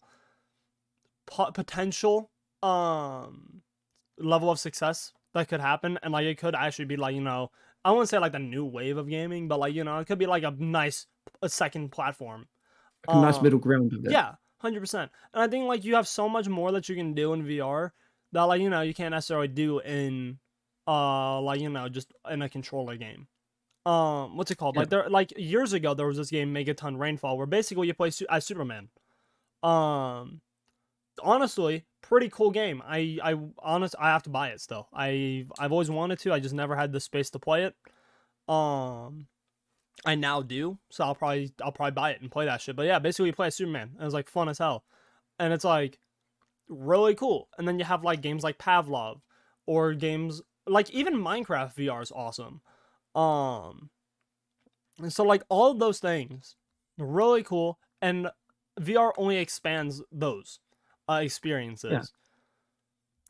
potential level of success that could happen, and like it could actually be like, you know, I wouldn't say like the new wave of gaming, but like, you know, it could be like a second platform. Like a nice middle ground of it. Yeah, 100%. And I think like you have so much more that you can do in VR that like, you know, you can't necessarily do in like, you know, just in a controller game. What's it called? Yeah. Like there, like years ago there was this game Megaton Rainfall where basically you play as Superman. Honestly, pretty cool game. I have to buy it still. I've always wanted to. I just never had the space to play it. I now do, so I'll probably buy it and play that shit. But yeah, basically you play as Superman, and it's like fun as hell, and it's like really cool. And then you have like games like Pavlov, or games like even Minecraft VR is awesome. And so like all of those things, really cool, and VR only expands those experiences. Yeah.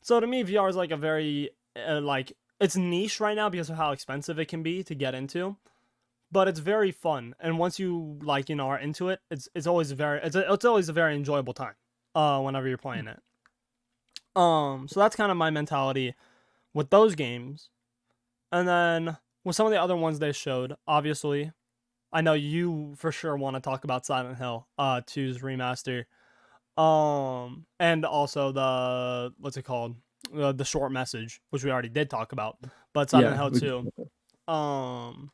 So to me, VR is like a very like, it's niche right now because of how expensive it can be to get into, but it's very fun. And once you like, you know, are into it, it's always always a very enjoyable time whenever you're playing it. So that's kind of my mentality with those games. And then with some of the other ones they showed, obviously, I know you for sure want to talk about Silent Hill 2's remaster. And also the, what's it called? The short message, which we already did talk about, but Silent Hill 2.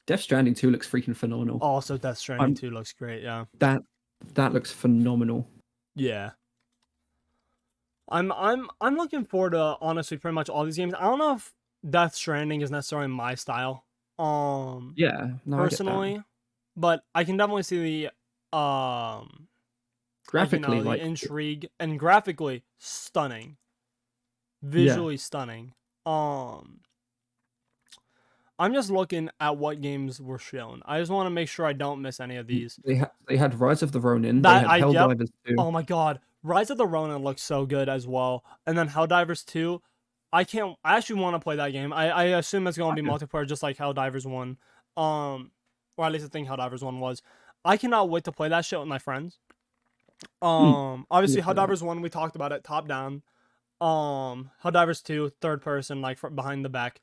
Death Stranding 2 looks freaking phenomenal. Also, Death Stranding 2 looks great. Yeah, that looks phenomenal. Yeah, I'm looking forward to honestly pretty much all these games. I don't know if Death Stranding is necessarily my style. Personally, but I can definitely see the graphically, like, you know, the intrigue, and graphically stunning, visually stunning. I'm just looking at what games were shown. I just want to make sure I don't miss any of these. They had Rise of the Ronin. They had Helldivers 2. Oh my god, Rise of the Ronin looks so good as well. And then Helldivers 2. I actually want to play that game. I assume it's going to be multiplayer just like Helldivers 1. Or at least I think Helldivers 1 was. I cannot wait to play that shit with my friends. Obviously Helldivers 1, we talked about it, top down. Helldivers 2, third person, like behind the back.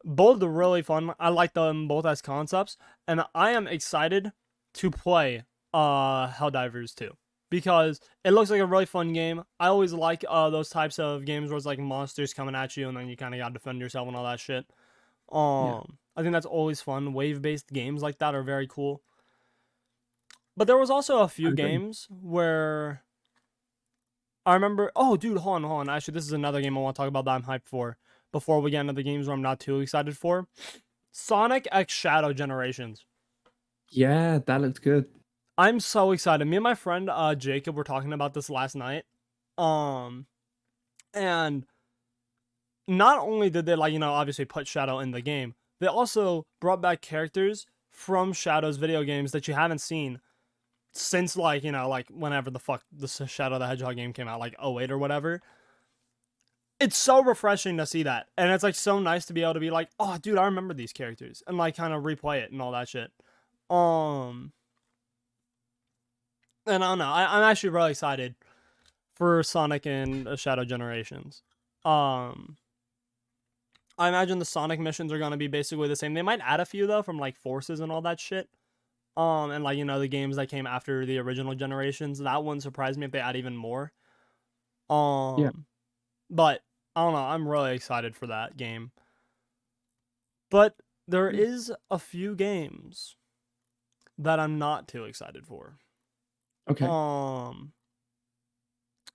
Both are really fun. I like them both as concepts, and I am excited to play Helldivers 2 because it looks like a really fun game. I always like those types of games where it's like monsters coming at you and then you kind of got to defend yourself and all that shit. I think that's always fun. Wave-based games like that are very cool. But there was also a few games where I remember, oh dude, hold on. Actually, this is another game I want to talk about that I'm hyped for before we get into the games where I'm not too excited for. Sonic X Shadow Generations. Yeah, that looks good. I'm so excited. Me and my friend Jacob were talking about this last night. And not only did they, like, you know, obviously put Shadow in the game, they also brought back characters from Shadow's video games that you haven't seen since, like, you know, like whenever the fuck the Shadow the Hedgehog game came out, like 08 or whatever. It's so refreshing to see that, and it's like so nice to be able to be like, oh dude, I remember these characters, and like kind of replay it and all that shit. And I don't know, I'm actually really excited for Sonic and Shadow Generations. I imagine the Sonic missions are gonna be basically the same. They might add a few though from like forces and all that shit. And like, you know, the games that came after the original generations, that wouldn't surprise me if they add even more. But I don't know, I'm really excited for that game. But there is a few games that I'm not too excited for. Okay.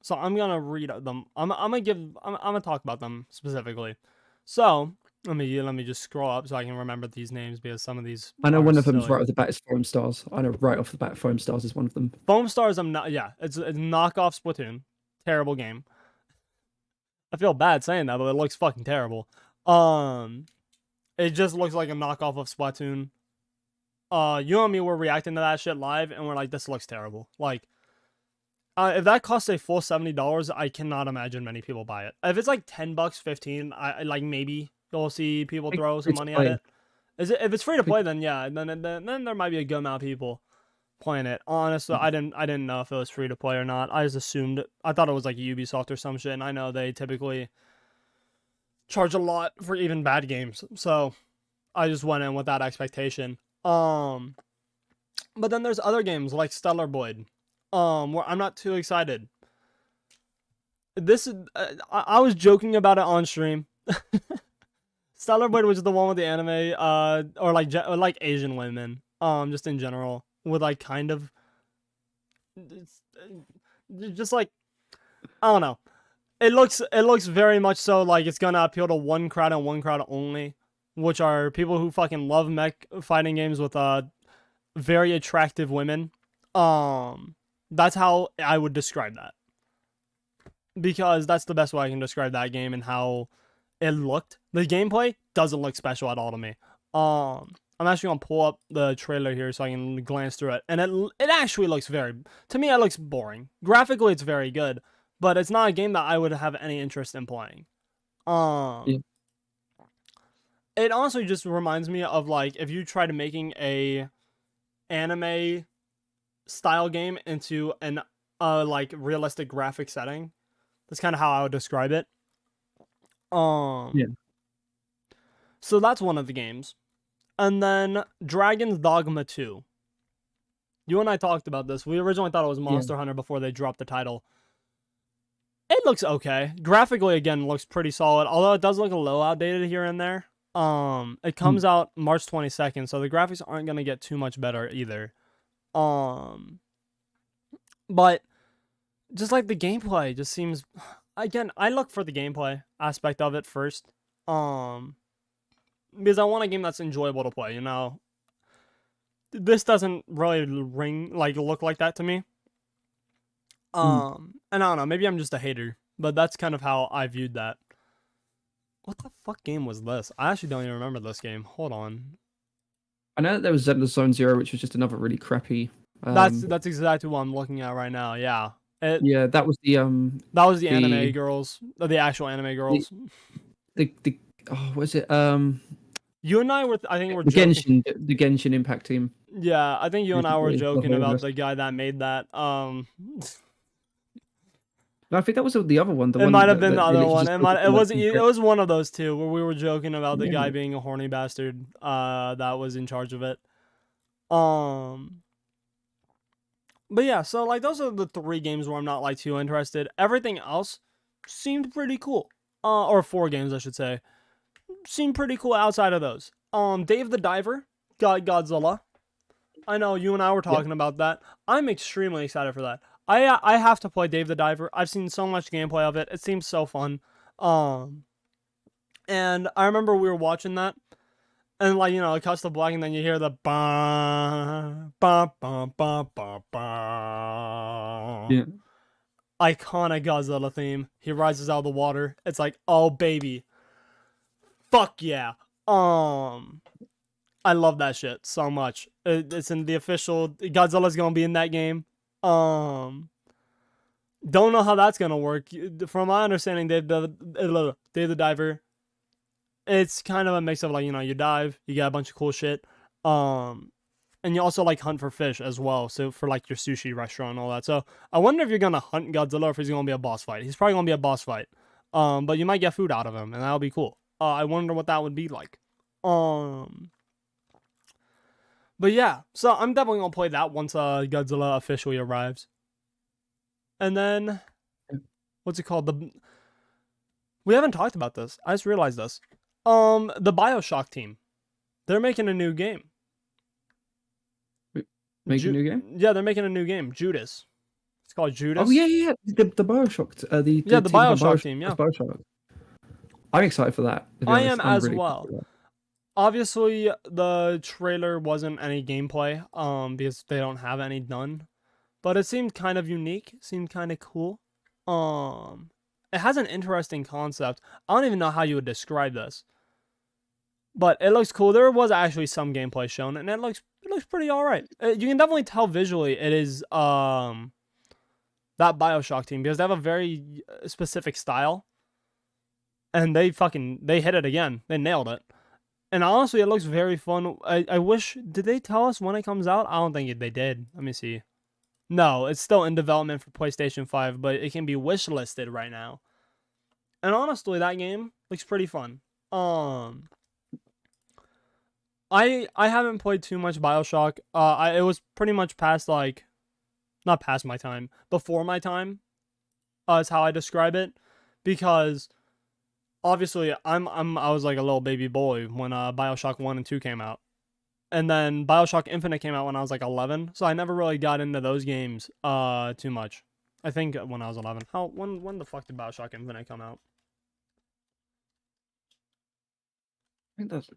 So I'm gonna read them. I'm gonna talk about them specifically. So let me just scroll up so I can remember these names because some of these I know are one of them's silly. right off the bat is Foam Stars. I know right off the bat Foam Stars is one of them. Foam Stars, I'm not. Yeah, it's a knockoff Splatoon. Terrible game. I feel bad saying that, but it looks fucking terrible. It just looks like a knockoff of Splatoon. You and me were reacting to that shit live, and we're like, this looks terrible. Like, if that costs a full $70, I cannot imagine many people buy it. If it's like $10, $15, I like maybe you'll see people throw some money at it. If it's free to play, then yeah, then there might be a good amount of people playing it. Honestly, I didn't know if it was free to play or not. I just assumed I thought it was like Ubisoft or some shit. And I know they typically charge a lot for even bad games, so I just went in with that expectation. But then there's other games like Stellar Void, where I'm not too excited. This I was joking about it on stream. Stellar Void was the one with the anime, or like Asian women, just in general, with like kind of, just like, I don't know. It looks very much so like it's gonna appeal to one crowd and one crowd only, which are people who fucking love mech fighting games with very attractive women. That's how I would describe that, because that's the best way I can describe that game and how it looked. The gameplay doesn't look special at all to me. I'm actually gonna pull up the trailer here so I can glance through it, and it actually looks to me it looks boring. Graphically, it's very good, but it's not a game that I would have any interest in playing. Yeah. It also just reminds me of like if you tried making a anime style game into an like realistic graphic setting. That's kind of how I would describe it. Yeah. So that's one of the games. And then Dragon's Dogma 2. You and I talked about this. We originally thought it was Monster Hunter before they dropped the title. It looks okay. Graphically, again, looks pretty solid. Although it does look a little outdated here and there. It comes out March 22nd, so the graphics aren't going to get too much better either. But just like the gameplay just seems, again, I look for the gameplay aspect of it first. Because I want a game that's enjoyable to play, you know. This doesn't really look like that to me. And I don't know, maybe I'm just a hater, but that's kind of how I viewed that. What the fuck game was this? I actually don't even remember this game. Hold on. I know that there was Zelda Zone Zero, which was just another really crappy. That's exactly what I'm looking at right now. Yeah. That was the anime girls, the actual anime girls. Oh, was it You and I were, I think, the Genshin Impact team. Yeah, I think you and I were joking about the guy that made that. No, I think that was the other one. It might have been the other one. It was one of those two where we were joking about the guy being a horny bastard. That was in charge of it. But yeah, so like those are the 3 games where I'm not like too interested. Everything else seemed pretty cool. Or 4 games I should say. Seemed pretty cool outside of those. Dave the Diver got Godzilla. I know you and I were talking about that. I'm extremely excited for that. I have to play Dave the Diver. I've seen so much gameplay of it. It seems so fun. And I remember we were watching that, and like, you know, it cuts to black, and then you hear the ba ba ba ba ba ba. Yeah. Iconic Godzilla theme. He rises out of the water. It's like, oh baby. Fuck yeah. I love that shit so much. It's in the official. Godzilla's gonna be in that game. Don't know how that's gonna work. From my understanding, Dave the Diver, it's kind of a mix of like, you know, you dive, you get a bunch of cool shit, and you also like hunt for fish as well. So for like your sushi restaurant and all that. So I wonder if you're gonna hunt Godzilla or if he's gonna be a boss fight. He's probably gonna be a boss fight. But you might get food out of him, and that'll be cool. I wonder what that would be like. But yeah, so I'm definitely gonna play that once Godzilla officially arrives. And then, what's it called? We haven't talked about this. I just realized this. The BioShock team, they're making a new game. Making a new game? Yeah, they're making a new game. Judas. It's called Judas. Oh yeah. The Bioshock. The the team Bioshock team. Yeah. Bioshock. I'm excited for that. To be I honest. am I'm as really well. Obviously, the trailer wasn't any gameplay, because they don't have any done. But it seemed kind of unique. Seemed kind of cool. It has an interesting concept. I don't even know how you would describe this, but it looks cool. There was actually some gameplay shown, and it looks pretty all right. You can definitely tell visually it is that Bioshock team, because they have a very specific style, and they hit it again. They nailed it. And honestly, it looks very fun. I wish, did they tell us when it comes out? I don't think they did. Let me see. No, it's still in development for PlayStation 5, but it can be wishlisted right now. And honestly, that game looks pretty fun. I haven't played too much BioShock. It was pretty much past, like, not past my time, before my time. Is how I describe it, because obviously I was like a little baby boy when BioShock 1 and 2 came out. And then BioShock Infinite came out when I was like 11, so I never really got into those games too much. I think when I was 11. When the fuck did BioShock Infinite come out? I think that's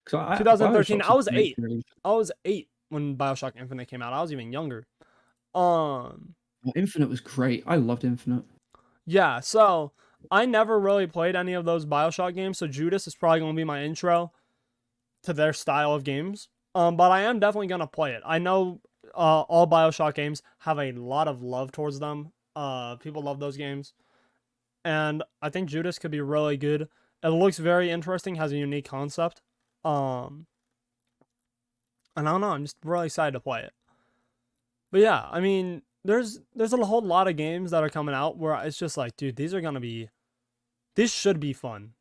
2013. I was 8. I was 8 when BioShock Infinite came out. I was even younger. Infinite was great. I loved Infinite. Yeah, so I never really played any of those BioShock games, so Judas is probably going to be my intro to their style of games. But I am definitely going to play it. I know all BioShock games have a lot of love towards them. People love those games. And I think Judas could be really good. It looks very interesting, has a unique concept. And I don't know, I'm just really excited to play it. But yeah, I mean, there's a whole lot of games that are coming out where it's just like, dude, these should be fun.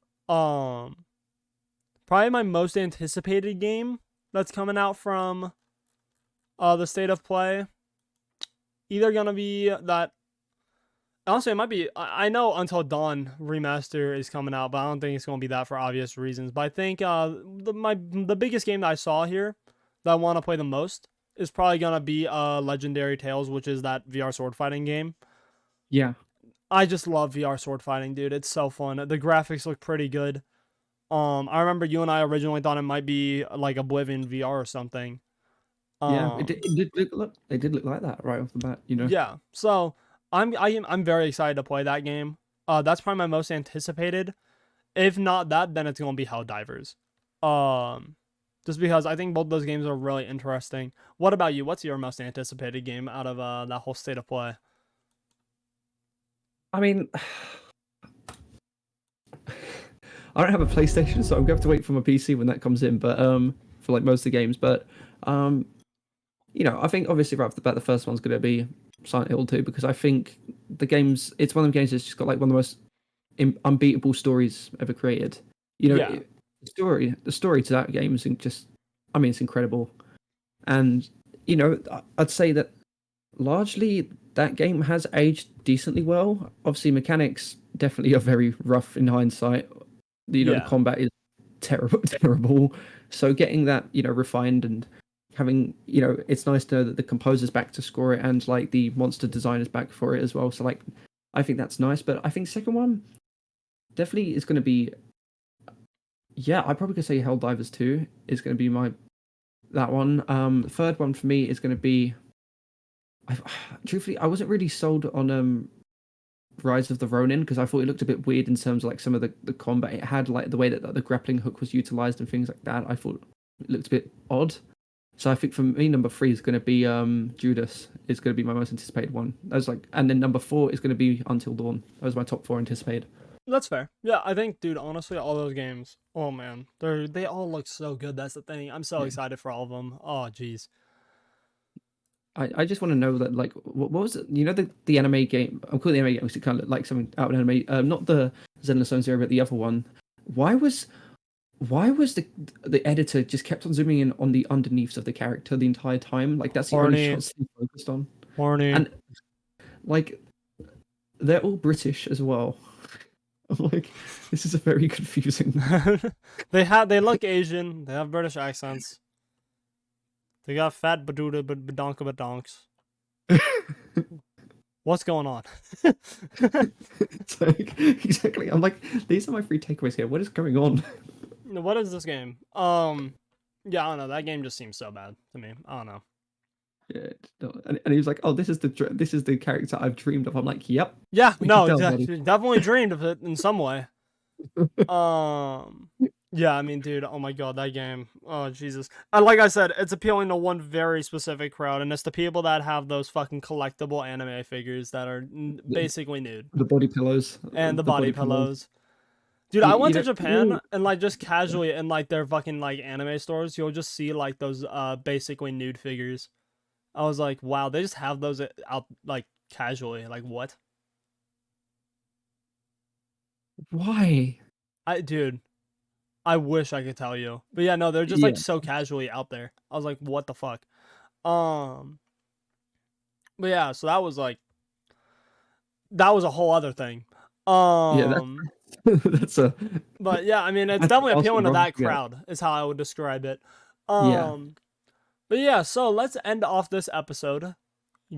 Probably my most anticipated game that's coming out from the State of Play, either gonna be that. Honestly, it might be. I know Until Dawn remaster is coming out, but I don't think it's gonna be that for obvious reasons. But I think the biggest game that I saw here that I want to play the most is probably gonna be Legendary Tales, which is that VR sword fighting game. Yeah, I just love VR sword fighting, dude. It's so fun. The graphics look pretty good. I remember you and I originally thought it might be like Oblivion VR or something. Yeah, it did look like that right off the bat, you know. Yeah, so I'm very excited to play that game. That's probably my most anticipated. If not that, then it's gonna be Helldivers. Just because I think both those games are really interesting. What about you? What's your most anticipated game out of that whole State of Play? I mean, I don't have a PlayStation, so I'm gonna have to wait for my PC when that comes in. But for like most of the games, but you know, I think obviously right off the bat, the first one's gonna be Silent Hill 2, because I think it's one of the games that's just got like one of the most unbeatable stories ever created. You know, Yeah. The story to that game is just, I mean, it's incredible. And you know, I'd say that largely that game has aged decently well. Obviously, mechanics definitely are very rough in hindsight. You know, the combat is terrible. So getting that, you know, refined and having, you know, it's nice to know that the composer's back to score it and like the monster designer's back for it as well. So like, I think that's nice. But I think second one definitely is going to be, yeah, I probably could say Helldivers 2 is going to be that one. The third one for me is going to be, truthfully, I wasn't really sold on Rise of the Ronin, because I thought it looked a bit weird in terms of like some of the combat it had, like the way that the grappling hook was utilized and things like that. I thought it looked a bit odd. So I think for me, number 3 is going to be Judas. Is going to be my most anticipated one. I was like, and then number 4 is going to be Until Dawn. That was my top 4 anticipated. That's fair. Yeah, I think, dude, honestly, all those games, oh man, they all look so good. That's the thing. I'm so excited for all of them. Oh, jeez. I just want to know that, like, what was it? You know, the anime game. I'm calling it the anime game because it kind of looked like something out of an anime. Not the Zenless Zone Zero, but the other one. Why was the editor just kept on zooming in on the underneaths of the character the entire time? Like, that's the only shots he focused on. Horny. And like, they're all British as well. Like, this is a very confusing. They look Asian. They have British accents. They got fat badooda badonka badonks. What's going on? It's like, exactly. I'm like, these are my 3 takeaways here. What is going on? What is this game? Yeah, I don't know. That game just seems so bad to me. I don't know. Yeah, and he was like, "Oh, this is the character I've dreamed of." I'm like, "Yep." Yeah, no, definitely dreamed of it in some way. Yeah, I mean, dude, oh my god, that game. Oh, Jesus. And like I said, it's appealing to one very specific crowd, and it's the people that have those fucking collectible anime figures that are basically nude. The body pillows. And the body pillows. Dude, I went to Japan, and like just casually in like their fucking like anime stores, you'll just see like those basically nude figures. I was like, wow, they just have those out like casually. Like what? Why? Dude, I wish I could tell you. But yeah, no, they're just like so casually out there. I was like, what the fuck? But yeah, so that was a whole other thing. That's a. But yeah, I mean, it's definitely appealing to that crowd, is how I would describe it. But yeah, so let's end off this episode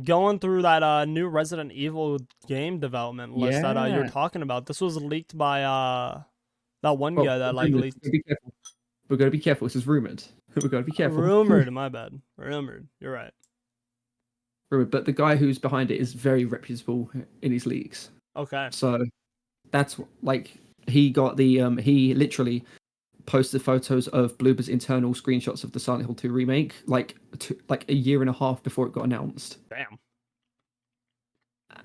going through that new Resident Evil game development list that you're talking about. This was leaked by that one guy that like leaked. We're gonna be careful. This is rumored. We're gonna be careful. Rumored, my bad. Rumored. You're right. Rumored, but the guy who's behind it is very reputable in his leaks. Okay. So that's like he got the he literally posted photos of Bloober's internal screenshots of the Silent Hill 2 remake like a year and a half before it got announced. Damn.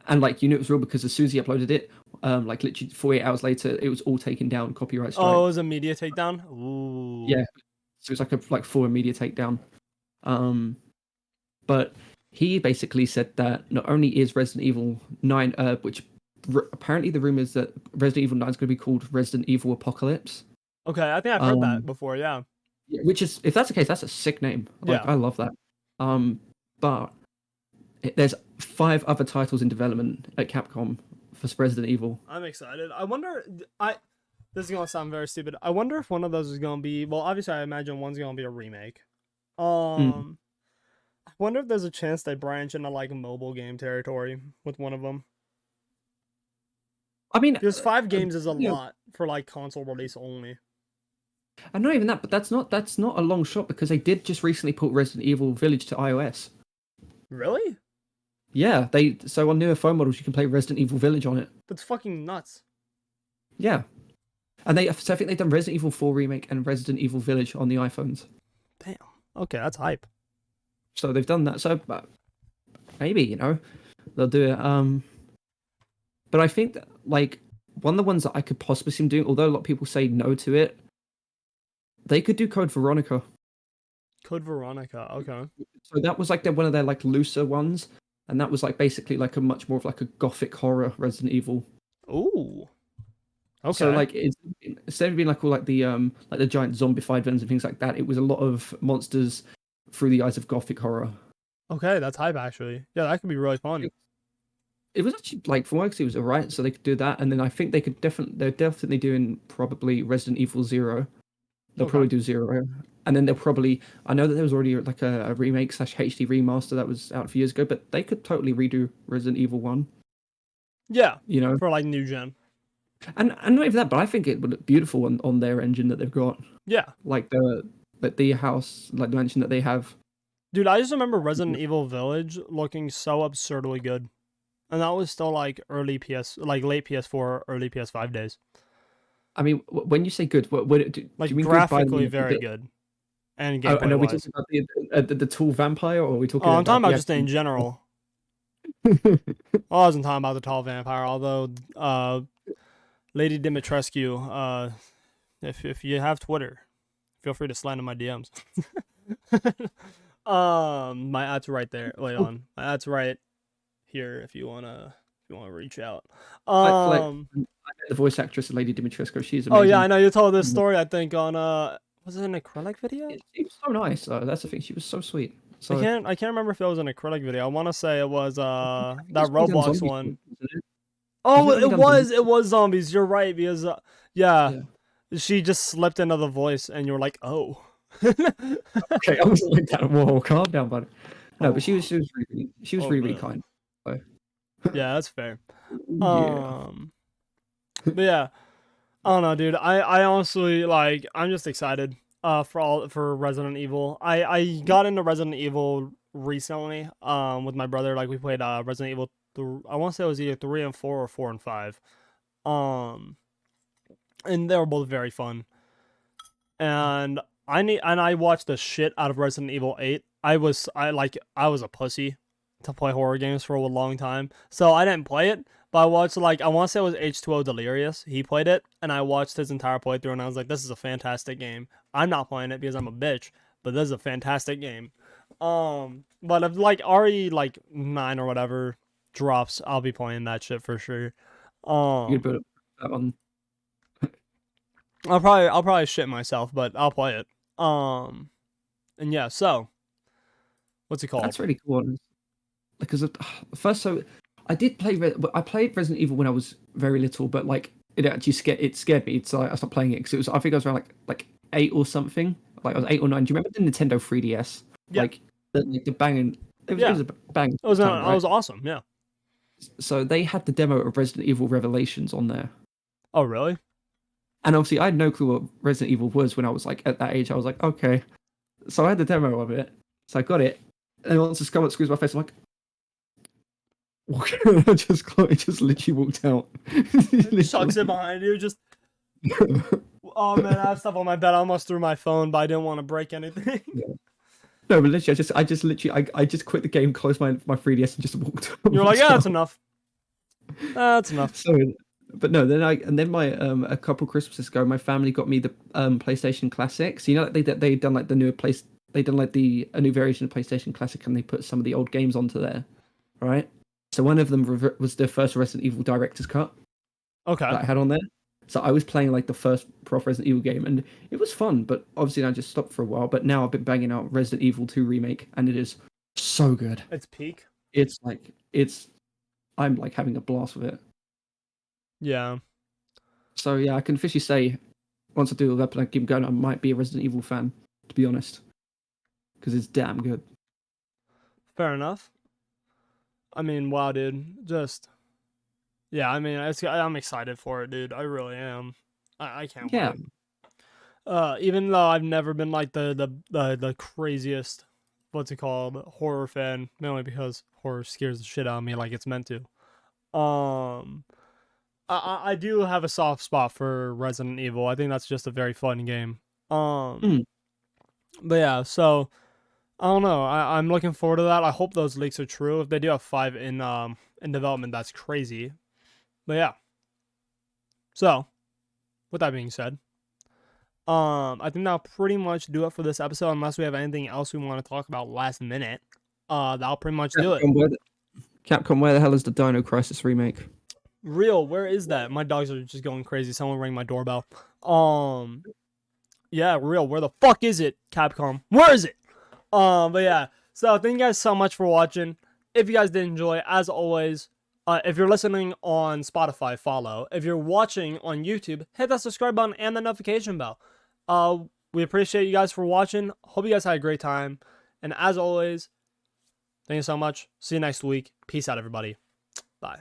And like, you know, it was real because as soon as he uploaded it, like literally 48 hours later, it was all taken down, copyright strike. Oh, it was a media takedown? Ooh. Yeah. So it was like full media takedown. But he basically said that not only is Resident Evil 9, which apparently the rumor is that Resident Evil 9 is going to be called Resident Evil Apocalypse. Okay, I think I've heard that before, yeah. Which is, if that's the case, that's a sick name. Like, I love that. But there's 5 other titles in development at Capcom for Resident Evil. I'm excited. I wonder, this is going to sound very stupid. I wonder if one of those is going to be, well, obviously I imagine one's going to be a remake. I wonder if there's a chance they branch into like mobile game territory with one of them. I mean, because 5 games is a lot for like console release only. And not even that, but that's not a long shot because they did just recently put Resident Evil Village to iOS. Really? Yeah, so on newer phone models you can play Resident Evil Village on it. That's fucking nuts. Yeah. And I think they've done Resident Evil 4 remake and Resident Evil Village on the iPhones. Damn. Okay, that's hype. So they've done that. So maybe, you know, they'll do it. But I think that, like, one of the ones that I could possibly see them doing, although a lot of people say no to it, they could do Code Veronica. Code Veronica, okay. So that was like one of their like looser ones, and that was like basically like a much more of like a gothic horror Resident Evil. Ooh. Okay. So like instead of being like all like the giant zombified villains and things like that, it was a lot of monsters through the eyes of gothic horror. Okay, that's hype actually. Yeah, that could be really fun. It was actually like from what I could see, it was alright, so they could do that, and then I think they're definitely doing probably Resident Evil 0. They'll probably do 0, and then they'll probably. I know that there was already like a remake / HD remaster that was out a few years ago, but they could totally redo Resident Evil 1. Yeah, you know, for like new gen. And not even that, but I think it would look beautiful on their engine that they've got. Yeah, like the house, like the mansion that they have. Dude, I just remember Resident Evil Village looking so absurdly good, and that was still like late PS4, early PS5 days. I mean, when you say good, what do you mean graphically very good, and gameplay and are we talking about the tall vampire, or are we talking? Oh, I'm talking about just in general. I wasn't talking about the tall vampire, although Lady Dimitrescu, if you have Twitter, feel free to slide in my DMs. My ad's right there. Wait on, my ad's right here. If you wanna reach out. The voice actress, Lady Dimitrescu, she's amazing. Oh yeah, I know you told this story. I think on was it an acrylic video? She was so nice. That's the thing. She was so sweet. So I can't remember if it was an acrylic video. I want to say it was that Roblox one. Oh, it was zombies. You're right, because yeah, she just slipped into the voice, and you're like, oh. Okay, I wasn't like that. Whoa, calm down, buddy. No, but she was really kind. So. Yeah, that's fair. Yeah. But yeah, I don't know, dude. I honestly like. I'm just excited. For Resident Evil. I got into Resident Evil recently. With my brother. Like we played Resident Evil. I want to say it was either 3 and 4 or 4 and 5. And they were both very fun. And I watched the shit out of Resident Evil 8. I was a pussy to play horror games for a long time. So I didn't play it, but I watched I want to say it was H2O Delirious. He played it and I watched his entire playthrough and I was like, this is a fantastic game. I'm not playing it because I'm a bitch, but this is a fantastic game. But if RE 9 or whatever drops, I'll be playing that shit for sure. You put that on. I'll probably shit myself, but I'll play it. And yeah, so what's it called? That's really cool. Because first, so I did play. I played Resident Evil when I was very little, but it actually scared me. So I stopped playing it because I think I was around like 8 or something. Like I was 8 or 9. Do you remember the Nintendo 3DS? Yeah. The banging. It was a bang. It was awesome. Yeah. So they had the demo of Resident Evil Revelations on there. Oh really? And obviously, I had no clue what Resident Evil was when I was at that age. I was like, okay. So I had the demo of it. So I got it. And once the comment screws my face, I'm like, I just literally walked out. Chucks it behind you. Just. Oh man, I have stuff on my bed. I almost threw my phone, but I didn't want to break anything. Yeah. No, but literally, I just quit the game, closed my 3DS, and just walked. You're like, yeah, that's enough. That's enough. So, but no, then my a couple Christmases ago, my family got me the PlayStation Classic. So they done the newer they done a new variation of PlayStation Classic, and they put some of the old games onto there, right? So one of them was the first Resident Evil Director's Cut. Okay. That I had on there. So I was playing the first proper Resident Evil game, and it was fun. But obviously, I just stopped for a while. But now I've been banging out Resident Evil 2 remake, and it is so good. It's peak. I'm having a blast with it. Yeah. So yeah, I can officially say, once I do all that and I keep going, I might be a Resident Evil fan, to be honest, because it's damn good. Fair enough. I mean, wow, dude. Just, yeah. I mean, I'm excited for it, dude. I really am. I can't wait. Even though I've never been the craziest, what's it called, horror fan, mainly because horror scares the shit out of me like it's meant to. I do have a soft spot for Resident Evil. I think that's just a very fun game. But yeah, so I don't know. I'm looking forward to that. I hope those leaks are true. If they do have 5 in development, that's crazy. But yeah. So, with that being said, I think that'll pretty much do it for this episode. Unless we have anything else we want to talk about last minute, that'll pretty much do it. Capcom, where the hell is the Dino Crisis remake? Real, where is that? My dogs are just going crazy. Someone rang my doorbell. Yeah, Real, where the fuck is it, Capcom? Where is it? But yeah. So thank you guys so much for watching. If you guys did enjoy, as always, if you're listening on Spotify, follow. If you're watching on YouTube, hit that subscribe button and the notification bell. We appreciate you guys for watching. Hope you guys had a great time. And as always, thank you so much. See you next week. Peace out, everybody. Bye.